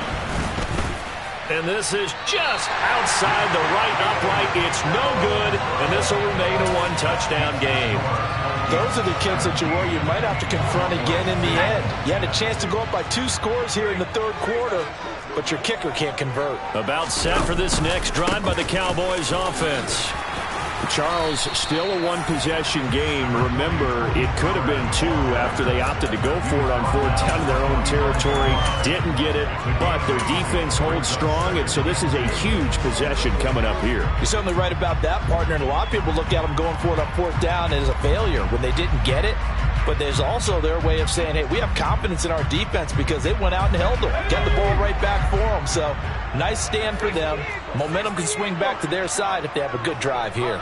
And this is just outside the right upright. It's no good, and this will remain a one-touchdown game. Those are the kicks that you worry you might have to confront again in the end. You had a chance to go up by 2 scores here in the third quarter, but your kicker can't convert. About set for this next drive by the Cowboys offense. Charles, still a one-possession game. Remember, it could have been 2 after they opted to go for it on 4th down in their own territory. Didn't get it, but their defense holds strong, and so this is a huge possession coming up here. You're certainly right about that, partner, and a lot of people look at them going for it on 4th down as a failure when they didn't get it. But there's also their way of saying, hey, we have confidence in our defense because they went out and held them. Got the ball right back for them. So, nice stand for them. Momentum can swing back to their side if they have a good drive here.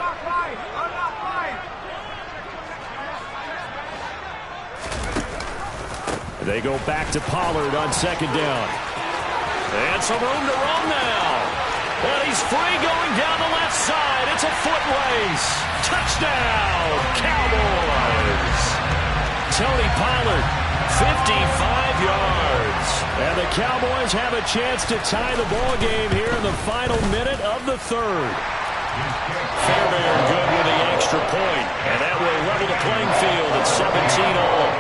They go back to Pollard on 2nd down. And some room to roam now. And he's free going down the left side. It's a foot race. Touchdown, Cowboys. Tony Pollard, 55 yards. And the Cowboys have a chance to tie the ball game here in the final minute of the third. Fairbairn good with the extra point, and that will level the playing field at 17-all.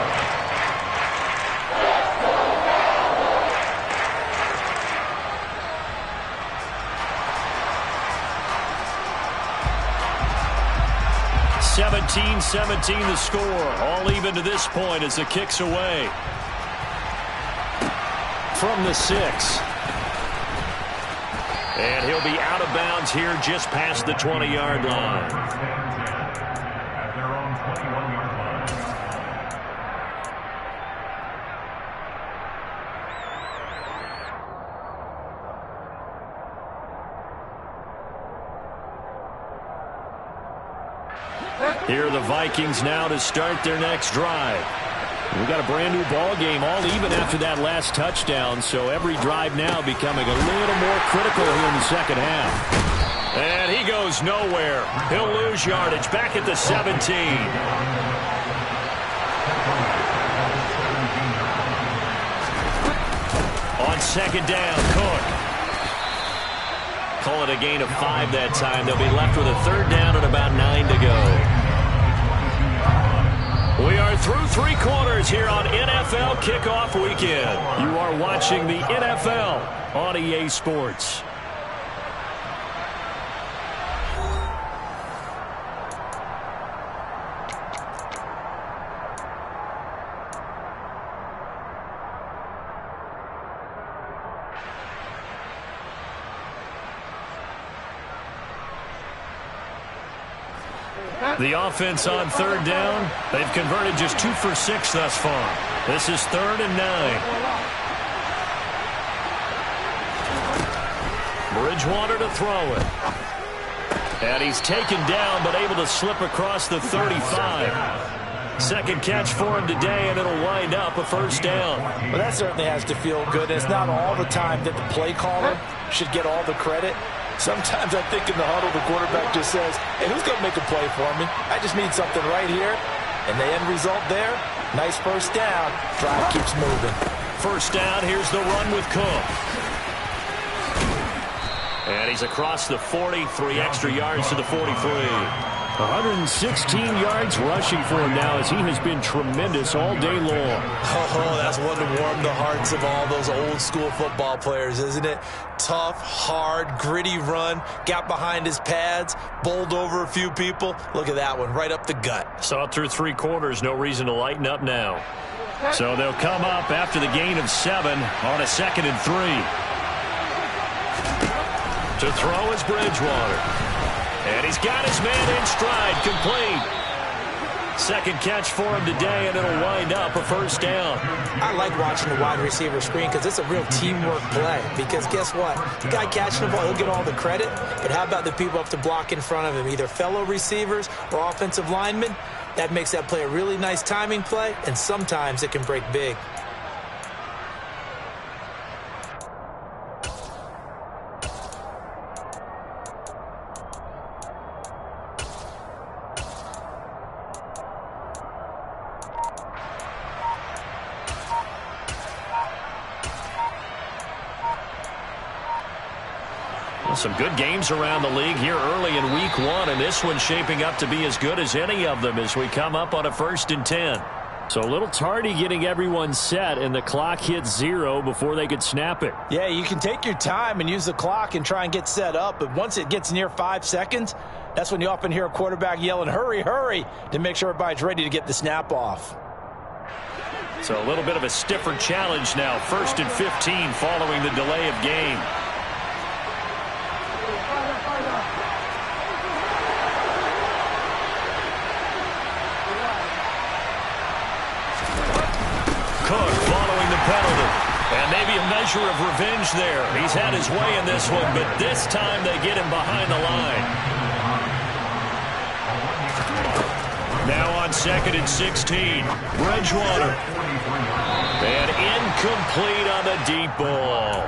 (17-17) the score. All even to this point as the kick's away. From the 6. And he'll be out of bounds here just past the 20-yard line. Here are the Vikings now to start their next drive. We've got a brand new ball game, all even after that last touchdown, so every drive now becoming a little more critical here in the second half. And he goes nowhere. He'll lose yardage back at the 17. On 2nd down, Cook. Call it a gain of 5 that time. They'll be left with a 3rd down and about 9 to go. We are through 3 quarters here on NFL Kickoff Weekend. You are watching the NFL on EA Sports. The offense on 3rd down, they've converted just 2 for 6 thus far. This is 3rd and 9. Bridgewater to throw it. And he's taken down, but able to slip across the 35. Second catch for him today, and it'll wind up a 1st down. Well, that certainly has to feel good. It's not all the time that the play caller should get all the credit. Sometimes I think in the huddle, the quarterback just says, hey, who's going to make a play for me? I just need something right here. And the end result there, nice 1st down. Drive keeps moving. 1st down, here's the run with Cook. And he's across the 40, 3 extra yards to the 43. 116 yards rushing for him now as he has been tremendous all day long. Oh, that's one to warm the hearts of all those old school football players, isn't it? Tough, hard, gritty run, got behind his pads, bowled over a few people. Look at that one, right up the gut. Saw it through 3 quarters, no reason to lighten up now. So they'll come up after the gain of 7 on a 2nd and 3. To throw is Bridgewater. And he's got his man in stride, complete. Second catch for him today, and it'll wind up a 1st down. I like watching the wide receiver screen because it's a real teamwork play. Because guess what? The guy catching the ball, he'll get all the credit. But how about the people up to block in front of him, either fellow receivers or offensive linemen? That makes that play a really nice timing play, and sometimes it can break big. Some good games around the league here early in week 1, and this one's shaping up to be as good as any of them as we come up on a 1st and 10. So a little tardy getting everyone set, and the clock hits 0 before they could snap it. Yeah, you can take your time and use the clock and try and get set up, but once it gets near 5 seconds, that's when you often hear a quarterback yelling, hurry, hurry, to make sure everybody's ready to get the snap off. So a little bit of a stiffer challenge now, 1st and 15 following the delay of game. Cook following the penalty. And maybe a measure of revenge there. He's had his way in this one, but this time they get him behind the line. Now on 2nd and 16. Bridgewater. And incomplete on the deep ball.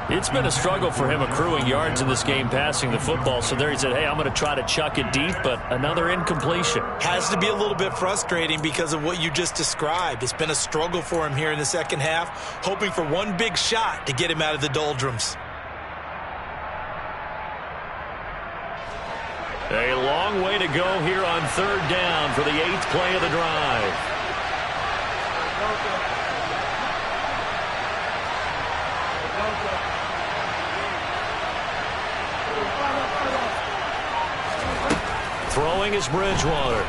It's been a struggle for him accruing yards in this game passing the football. So there he said, hey, I'm going to try to chuck it deep, but another incompletion. Has to be a little bit frustrating because of what you just described. It's been a struggle for him here in the second half, hoping for one big shot to get him out of the doldrums. A long way to go here on 3rd down for the 8th play of the drive. Throwing is Bridgewater.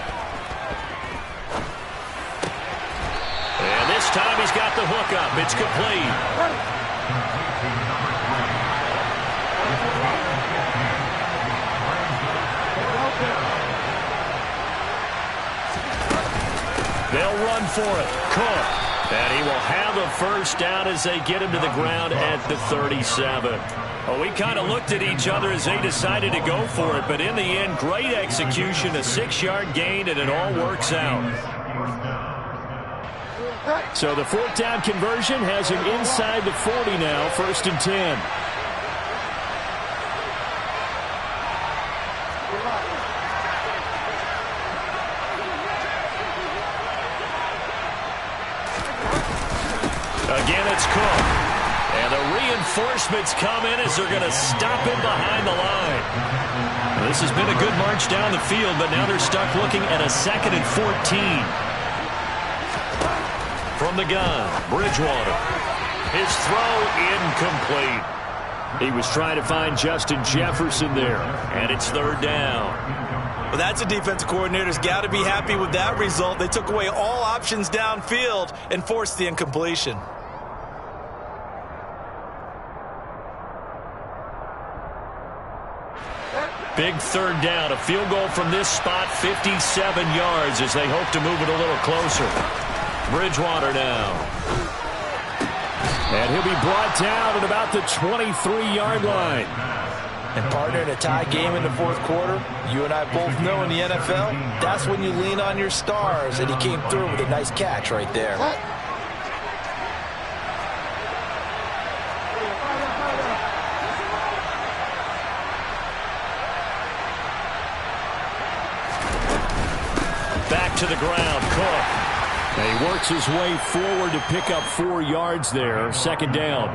And this time he's got the hook up. It's complete. They'll run for it. Cook. And he will have a 1st down as they get him to the ground at the 37. Well, we kind of looked at each other as they decided to go for it, but in the end, great execution, a 6-yard gain, and it all works out. So the 4th down conversion has him inside the 40 now, 1st and 10. Again, it's Cook. And the reinforcements come in as they're going to stop him behind the line. This has been a good march down the field, but now they're stuck looking at a 2nd and 14. From the gun, Bridgewater. His throw incomplete. He was trying to find Justin Jefferson there, and it's 3rd down. Well, that's a defensive coordinator's got to be happy with that result. They took away all options downfield and forced the incompletion. Big 3rd down. A field goal from this spot, 57 yards as they hope to move it a little closer. Bridgewater now. And he'll be brought down at about the 23-yard line. And partner, in a tie game in the 4th quarter, you and I both know in the NFL, that's when you lean on your stars, and he came through with a nice catch right there. Back to the ground, Cook. And he works his way forward to pick up 4 yards there, 2nd down.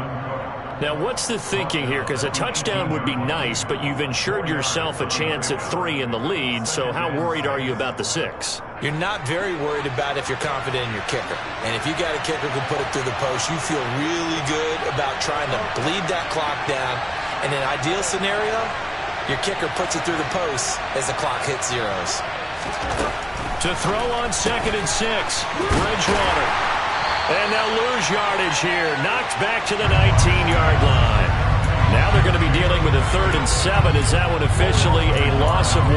Now, what's the thinking here? Because a touchdown would be nice, but you've ensured yourself a chance at 3 in the lead, so how worried are you about the 6? You're not very worried about if you're confident in your kicker. And if you got a kicker who can put it through the post, you feel really good about trying to bleed that clock down. In an ideal scenario, your kicker puts it through the post as the clock hits zeros. To throw on 2nd and 6, Bridgewater. And they'll lose yardage here. Knocked back to the 19-yard line. Now they're going to be dealing with a 3rd and 7. Is that one officially a loss of 1?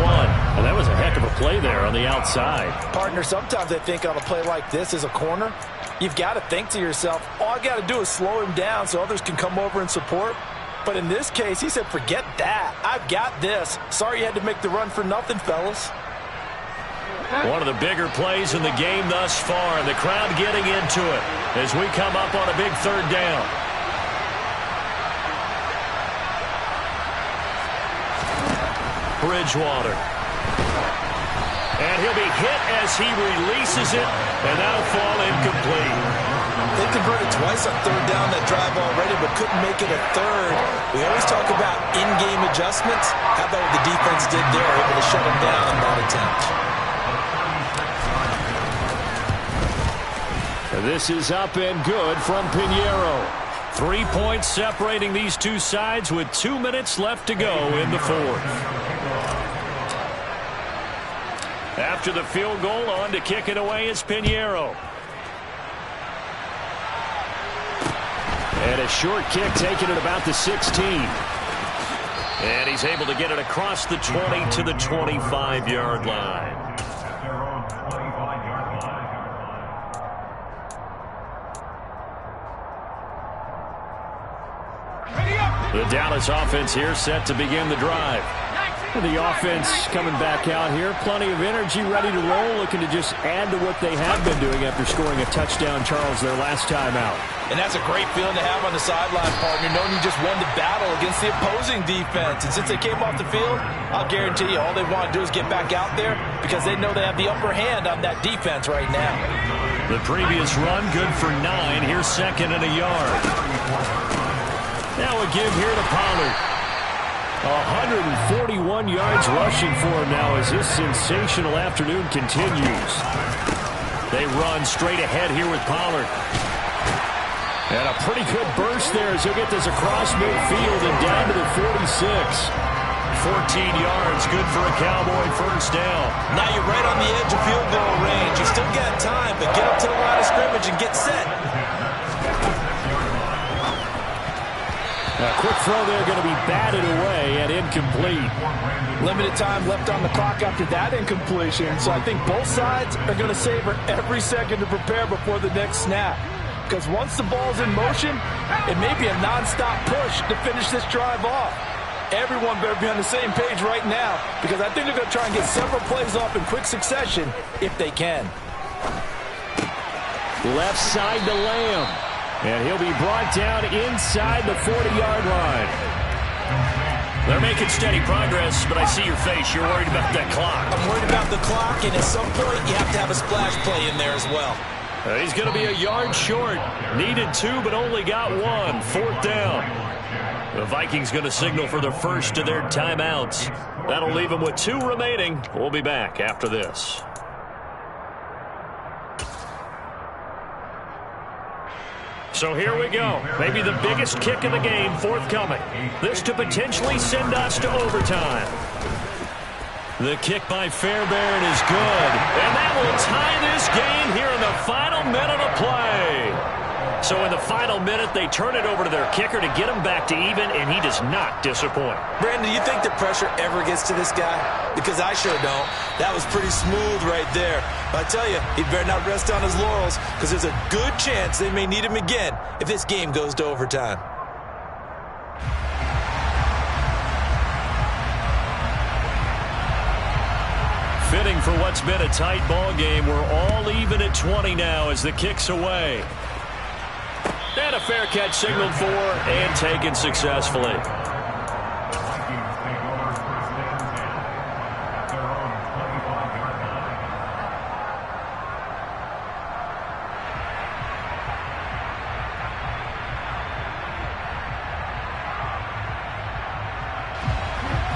And that was a heck of a play there on the outside. Partner, sometimes I think on a play like this as a corner, you've got to think to yourself, all I got to do is slow him down so others can come over and support. But in this case, he said, forget that. I've got this. Sorry you had to make the run for nothing, fellas. One of the bigger plays in the game thus far, and the crowd getting into it as we come up on a big 3rd down. Bridgewater. And he'll be hit as he releases it, and that'll fall incomplete. They converted twice on third down that drive already, but couldn't make it a third. We always talk about in-game adjustments. How about what the defense did there, able to shut them down on that attempt. This is up and good from Pinheiro. 3 points separating these two sides with 2 minutes left to go in the fourth. After the field goal, on to kick it away is Pinheiro. And a short kick taken at about the 16. And he's able to get it across the 20 to the 25-yard line. The Dallas offense here set to begin the drive. The offense coming back out here. Plenty of energy, ready to roll, looking to just add to what they have been doing after scoring a touchdown, Charles, their last time out. And that's a great feeling to have on the sideline, partner, knowing you just won the battle against the opposing defense. And since they came off the field, I'll guarantee you all they want to do is get back out there because they know they have the upper hand on that defense right now. The previous run, good for 9. Here's second and a yard. Now a give here to Pollard. 141 yards rushing for him now as this sensational afternoon continues. They run straight ahead here with Pollard. And a pretty good burst there as he'll get this across midfield and down to the 46. 14 yards, good for a Cowboy first down. Now you're right on the edge of field goal range. You still got time, but get up to the line of scrimmage and get set. A quick throw there, going to be batted away and incomplete. Limited time left on the clock after that incompletion, so I think both sides are going to savor every second to prepare before the next snap. Because once the ball's in motion, it may be a non-stop push to finish this drive off. Everyone better be on the same page right now, because I think they're going to try and get several plays off in quick succession if they can. Left side to Lamb. And he'll be brought down inside the 40-yard line. They're making steady progress, but I see your face. You're worried about that clock. I'm worried about the clock, and at some point, you have to have a splash play in there as well. He's going to be a yard short. Needed 2, but only got 1. Fourth down. The Vikings going to signal for the first of their timeouts. That'll leave them with 2 remaining. We'll be back after this. So here we go. Maybe the biggest kick of the game forthcoming. This to potentially send us to overtime. The kick by Fairbairn is good. And that will tie this game here in the final minute of play. So in the final minute, they turn it over to their kicker to get him back to even, and he does not disappoint. Brandon, do you think the pressure ever gets to this guy? Because I sure don't. That was pretty smooth right there. But I tell you, he better not rest on his laurels, because there's a good chance they may need him again if this game goes to overtime. Fitting for what's been a tight ball game. We're all even at 20 now as the kick's away. And a fair catch signaled for and taken successfully.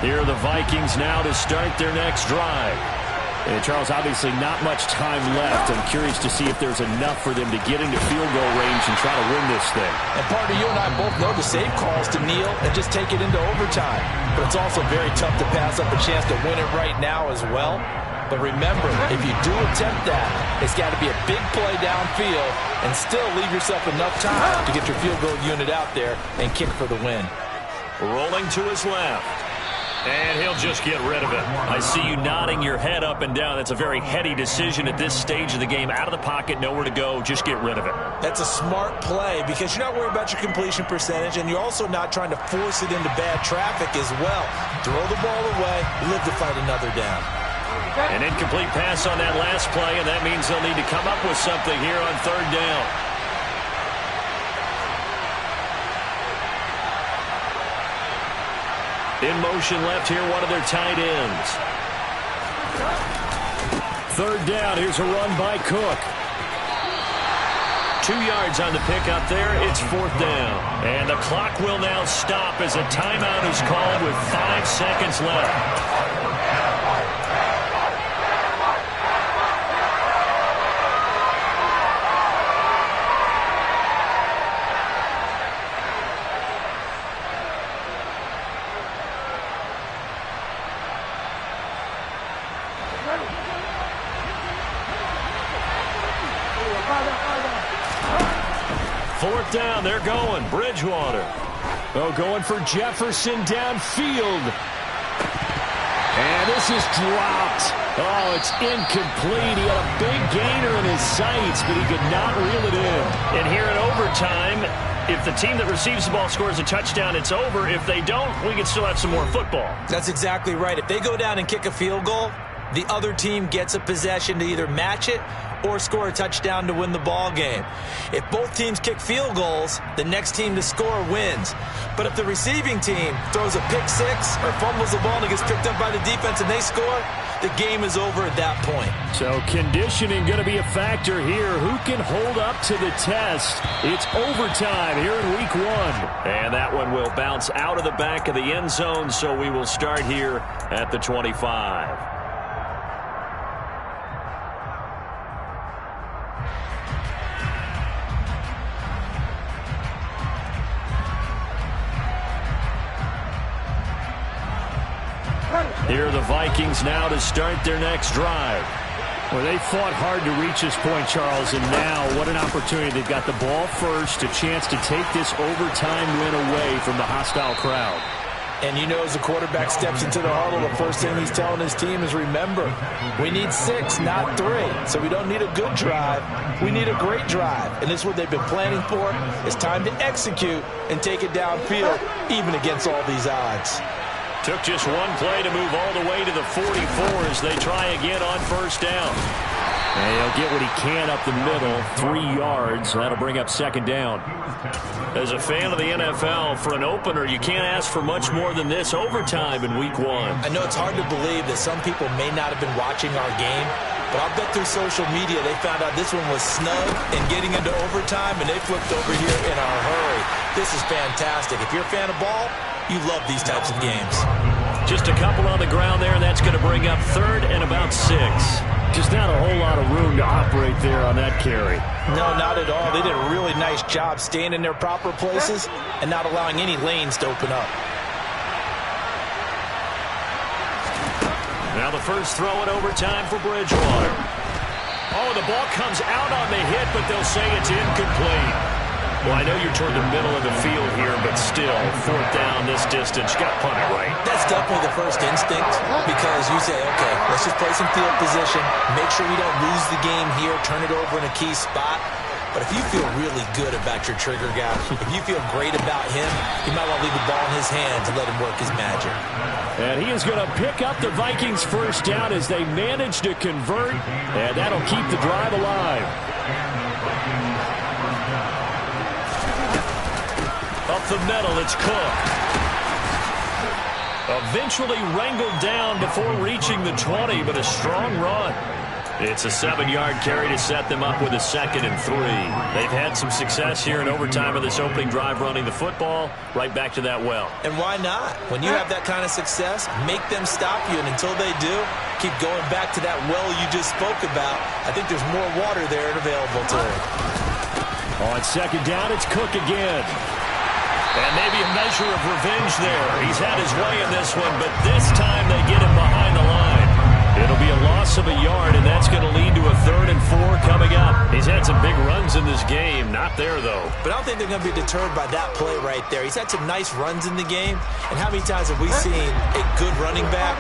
Here are the Vikings now to start their next drive. And Charles, obviously not much time left. I'm curious to see if there's enough for them to get into field goal range and try to win this thing. And partner, you and I both know the save calls to kneel and just take it into overtime. But it's also very tough to pass up a chance to win it right now as well. But remember, if you do attempt that, it's got to be a big play downfield and still leave yourself enough time to get your field goal unit out there and kick for the win. Rolling to his left. And he'll just get rid of it. I see you nodding your head up and down. That's a very heady decision at this stage of the game. Out of the pocket, nowhere to go. Just get rid of it. That's a smart play because you're not worried about your completion percentage, and you're also not trying to force it into bad traffic as well. Throw the ball away, live to fight another down. An incomplete pass on that last play, and that means they'll need to come up with something here on third down. In motion left here, one of their tight ends. third down. Here's a run by Cook. 2 yards on the pickup there. It's fourth down. And the clock will now stop as a timeout is called with 5 seconds left. Fourth down, they're going. Bridgewater. Oh, going for Jefferson downfield. And this is dropped. Oh, it's incomplete. He had a big gainer in his sights, but he could not reel it in. And here in overtime, if the team that receives the ball scores a touchdown, it's over. If they don't, we can still have some more football. That's exactly right. If they go down and kick a field goal, the other team gets a possession to either match it or score a touchdown to win the ball game. If both teams kick field goals, the next team to score wins. But if the receiving team throws a pick six or fumbles the ball and it gets picked up by the defense and they score, the game is over at that point. So conditioning going to be a factor here. Who can hold up to the test? It's overtime here in week 1. And that one will bounce out of the back of the end zone, so we will start here at the 25. Here are the Vikings now to start their next drive. Well, they fought hard to reach this point, Charles, and now what an opportunity. They've got the ball first, a chance to take this overtime win away from the hostile crowd. And you know, as the quarterback steps into the huddle, the first thing he's telling his team is, remember, we need 6, not 3. So we don't need a good drive. We need a great drive. And this is what they've been planning for. It's time to execute and take it downfield, even against all these odds. Took just one play to move all the way to the 44 as they try again on first down. And he'll get what he can up the middle, 3 yards. That'll bring up second down. As a fan of the NFL, for an opener, you can't ask for much more than this overtime in week 1. I know it's hard to believe that some people may not have been watching our game, but I'll bet through social media they found out this one was snug and getting into overtime, and they flipped over here in a hurry. This is fantastic. If you're a fan of ball, you love these types of games. Just a couple on the ground there, and that's going to bring up third and about 6. Just not a whole lot of room to operate there on that carry. No, not at all. They did a really nice job staying in their proper places and not allowing any lanes to open up. Now the first throw in overtime for Bridgewater. Oh, the ball comes out on the hit, but they'll say it's incomplete. Well, I know you're toward the middle of the field here, but still, fourth down this distance, you got to punt it right. That's definitely the first instinct, because you say, okay, let's just play some field position, make sure we don't lose the game here, turn it over in a key spot. But if you feel really good about your trigger guy, if you feel great about him, you might want to leave the ball in his hands and let him work his magic. And he is going to pick up the Vikings' first down as they manage to convert, and that'll keep the drive alive. Up the middle, it's Cook. Eventually wrangled down before reaching the 20, but a strong run. It's a 7-yard carry to set them up with a 2nd and 3. They've had some success here in overtime of this opening drive running the football right back to that well. And why not? When you have that kind of success, make them stop you, and until they do, keep going back to that well you just spoke about. I think there's more water there and available to them. On second down, it's Cook again. And maybe a measure of revenge there. He's had his way in this one, but this time they get him behind the line. It'll be a loss of a yard, and that's going to lead to a 3rd and 4 coming up. He's had some big runs in this game. Not there, though. But I don't think they're going to be deterred by that play right there. He's had some nice runs in the game. And how many times have we seen a good running back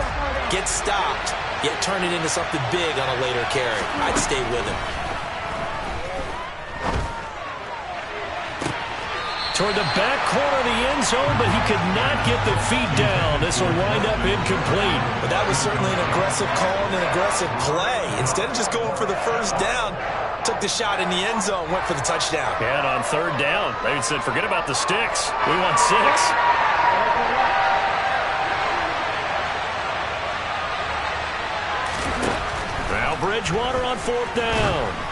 get stopped, yet turn it into something big on a later carry? I'd stay with him. Toward the back corner of the end zone, but he could not get the feet down. This will wind up incomplete. But that was certainly an aggressive call and an aggressive play. Instead of just going for the first down, took the shot in the end zone, went for the touchdown. And on third down, they said, forget about the sticks. We want 6. Now Bridgewater on 4th down.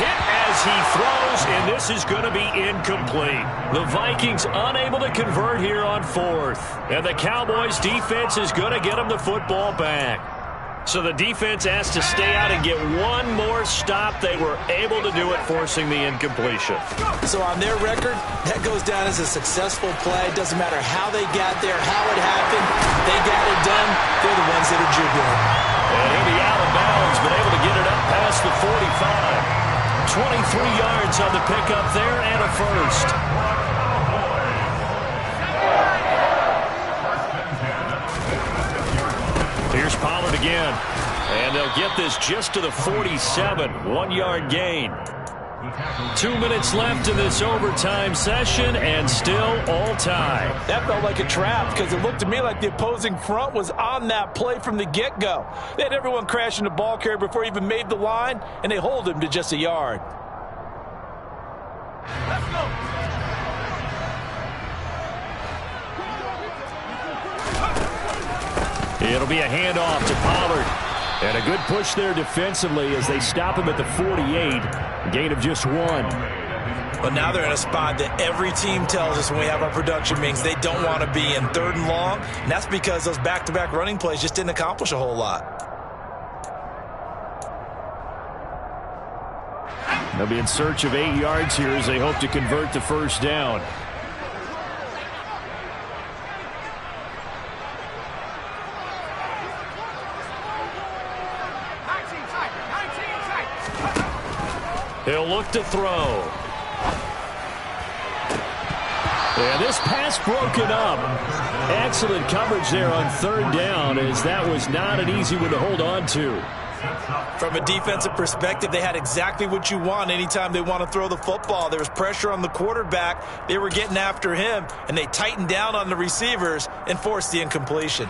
Hit as he throws, and this is going to be incomplete. The Vikings unable to convert here on 4th. And the Cowboys defense is going to get them the football back. So the defense has to stay out and get one more stop. They were able to do it, forcing the incompletion. So on their record, that goes down as a successful play. Doesn't matter how they got there, how it happened. They got it done. They're the ones that are jubilant. And he'll be out of bounds, but able to get it up past the 45. 23 yards on the pickup there and a first. Here's Pollard again. And they'll get this just to the 47. 1-yard gain. 2 minutes left in this overtime session, and still all tied. That felt like a trap because it looked to me like the opposing front was on that play from the get-go. They had everyone crashing the ball carrier before he even made the line, and they hold him to just a yard. Let's go. It'll be a handoff to Pollard. And a good push there defensively as they stop him at the 48. A gain of just 1. But now they're in a spot that every team tells us when we have our production meetings they don't want to be in, 3rd and long. And that's because those back-to-back running plays just didn't accomplish a whole lot. They'll be in search of 8 yards here as they hope to convert the first down. He'll look to throw. And this pass broken up. Excellent coverage there on 3rd down, as that was not an easy one to hold on to. From a defensive perspective, they had exactly what you want anytime they want to throw the football. There was pressure on the quarterback. They were getting after him, and they tightened down on the receivers and forced the incompletion.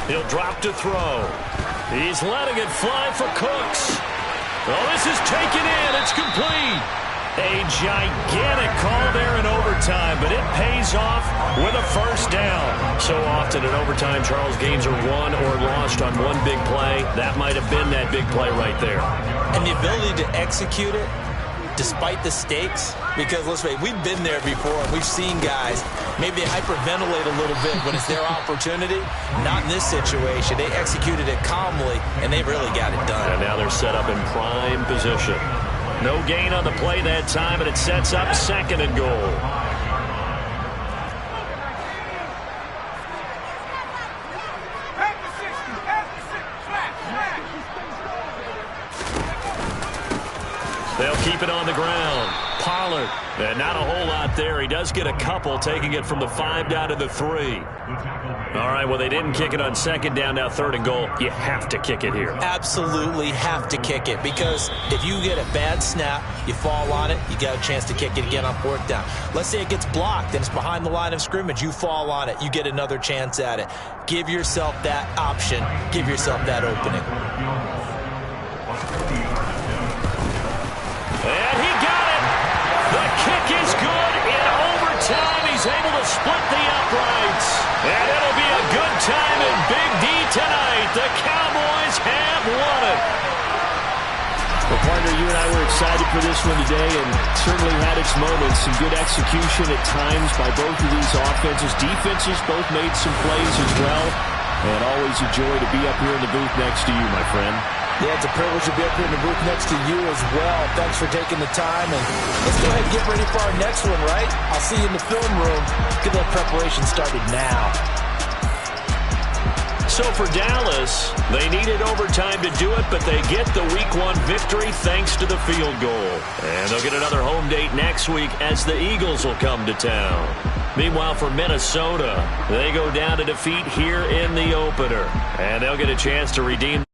He'll drop to throw. He's letting it fly for Cooks. Oh, this is taken in. It's complete. A gigantic call there in overtime, but it pays off with a first down. So often in overtime, Charles, games are won or lost on one big play. That might have been that big play right there. And the ability to execute it despite the stakes, because let's face it, we've been there before. We've seen guys, maybe they hyperventilate a little bit when it's their opportunity. Not in this situation. They executed it calmly, and they really got it done. And now they're set up in prime position. No gain on the play that time, and it sets up 2nd and goal. They'll keep it on the ground. Pollard. And not a whole lot there. He does get a couple, taking it from the 5 down to the 3. All right, well, they didn't kick it on 2nd down, now 3rd and goal. You have to kick it here. Absolutely have to kick it, because if you get a bad snap, you fall on it, you got a chance to kick it again on 4th down. Let's say it gets blocked and it's behind the line of scrimmage. You fall on it, you get another chance at it. Give yourself that option. Give yourself that opening. And he got it. The kick is good in overtime. He's able to split the uprights. And it'll be a good time in Big D tonight. The Cowboys have won it. Well, partner, you and I were excited for this one today, and certainly had its moments. Some good execution at times by both of these offenses. Defenses both made some plays as well. And always a joy to be up here in the booth next to you, my friend. Yeah, it's a privilege to be up here in the booth next to you as well. Thanks for taking the time, and let's go ahead and get ready for our next one, right? I'll see you in the film room. Get that preparation started now. So for Dallas, they needed overtime to do it, but they get the Week 1 victory thanks to the field goal. And they'll get another home date next week as the Eagles will come to town. Meanwhile, for Minnesota, they go down to defeat here in the opener. And they'll get a chance to redeem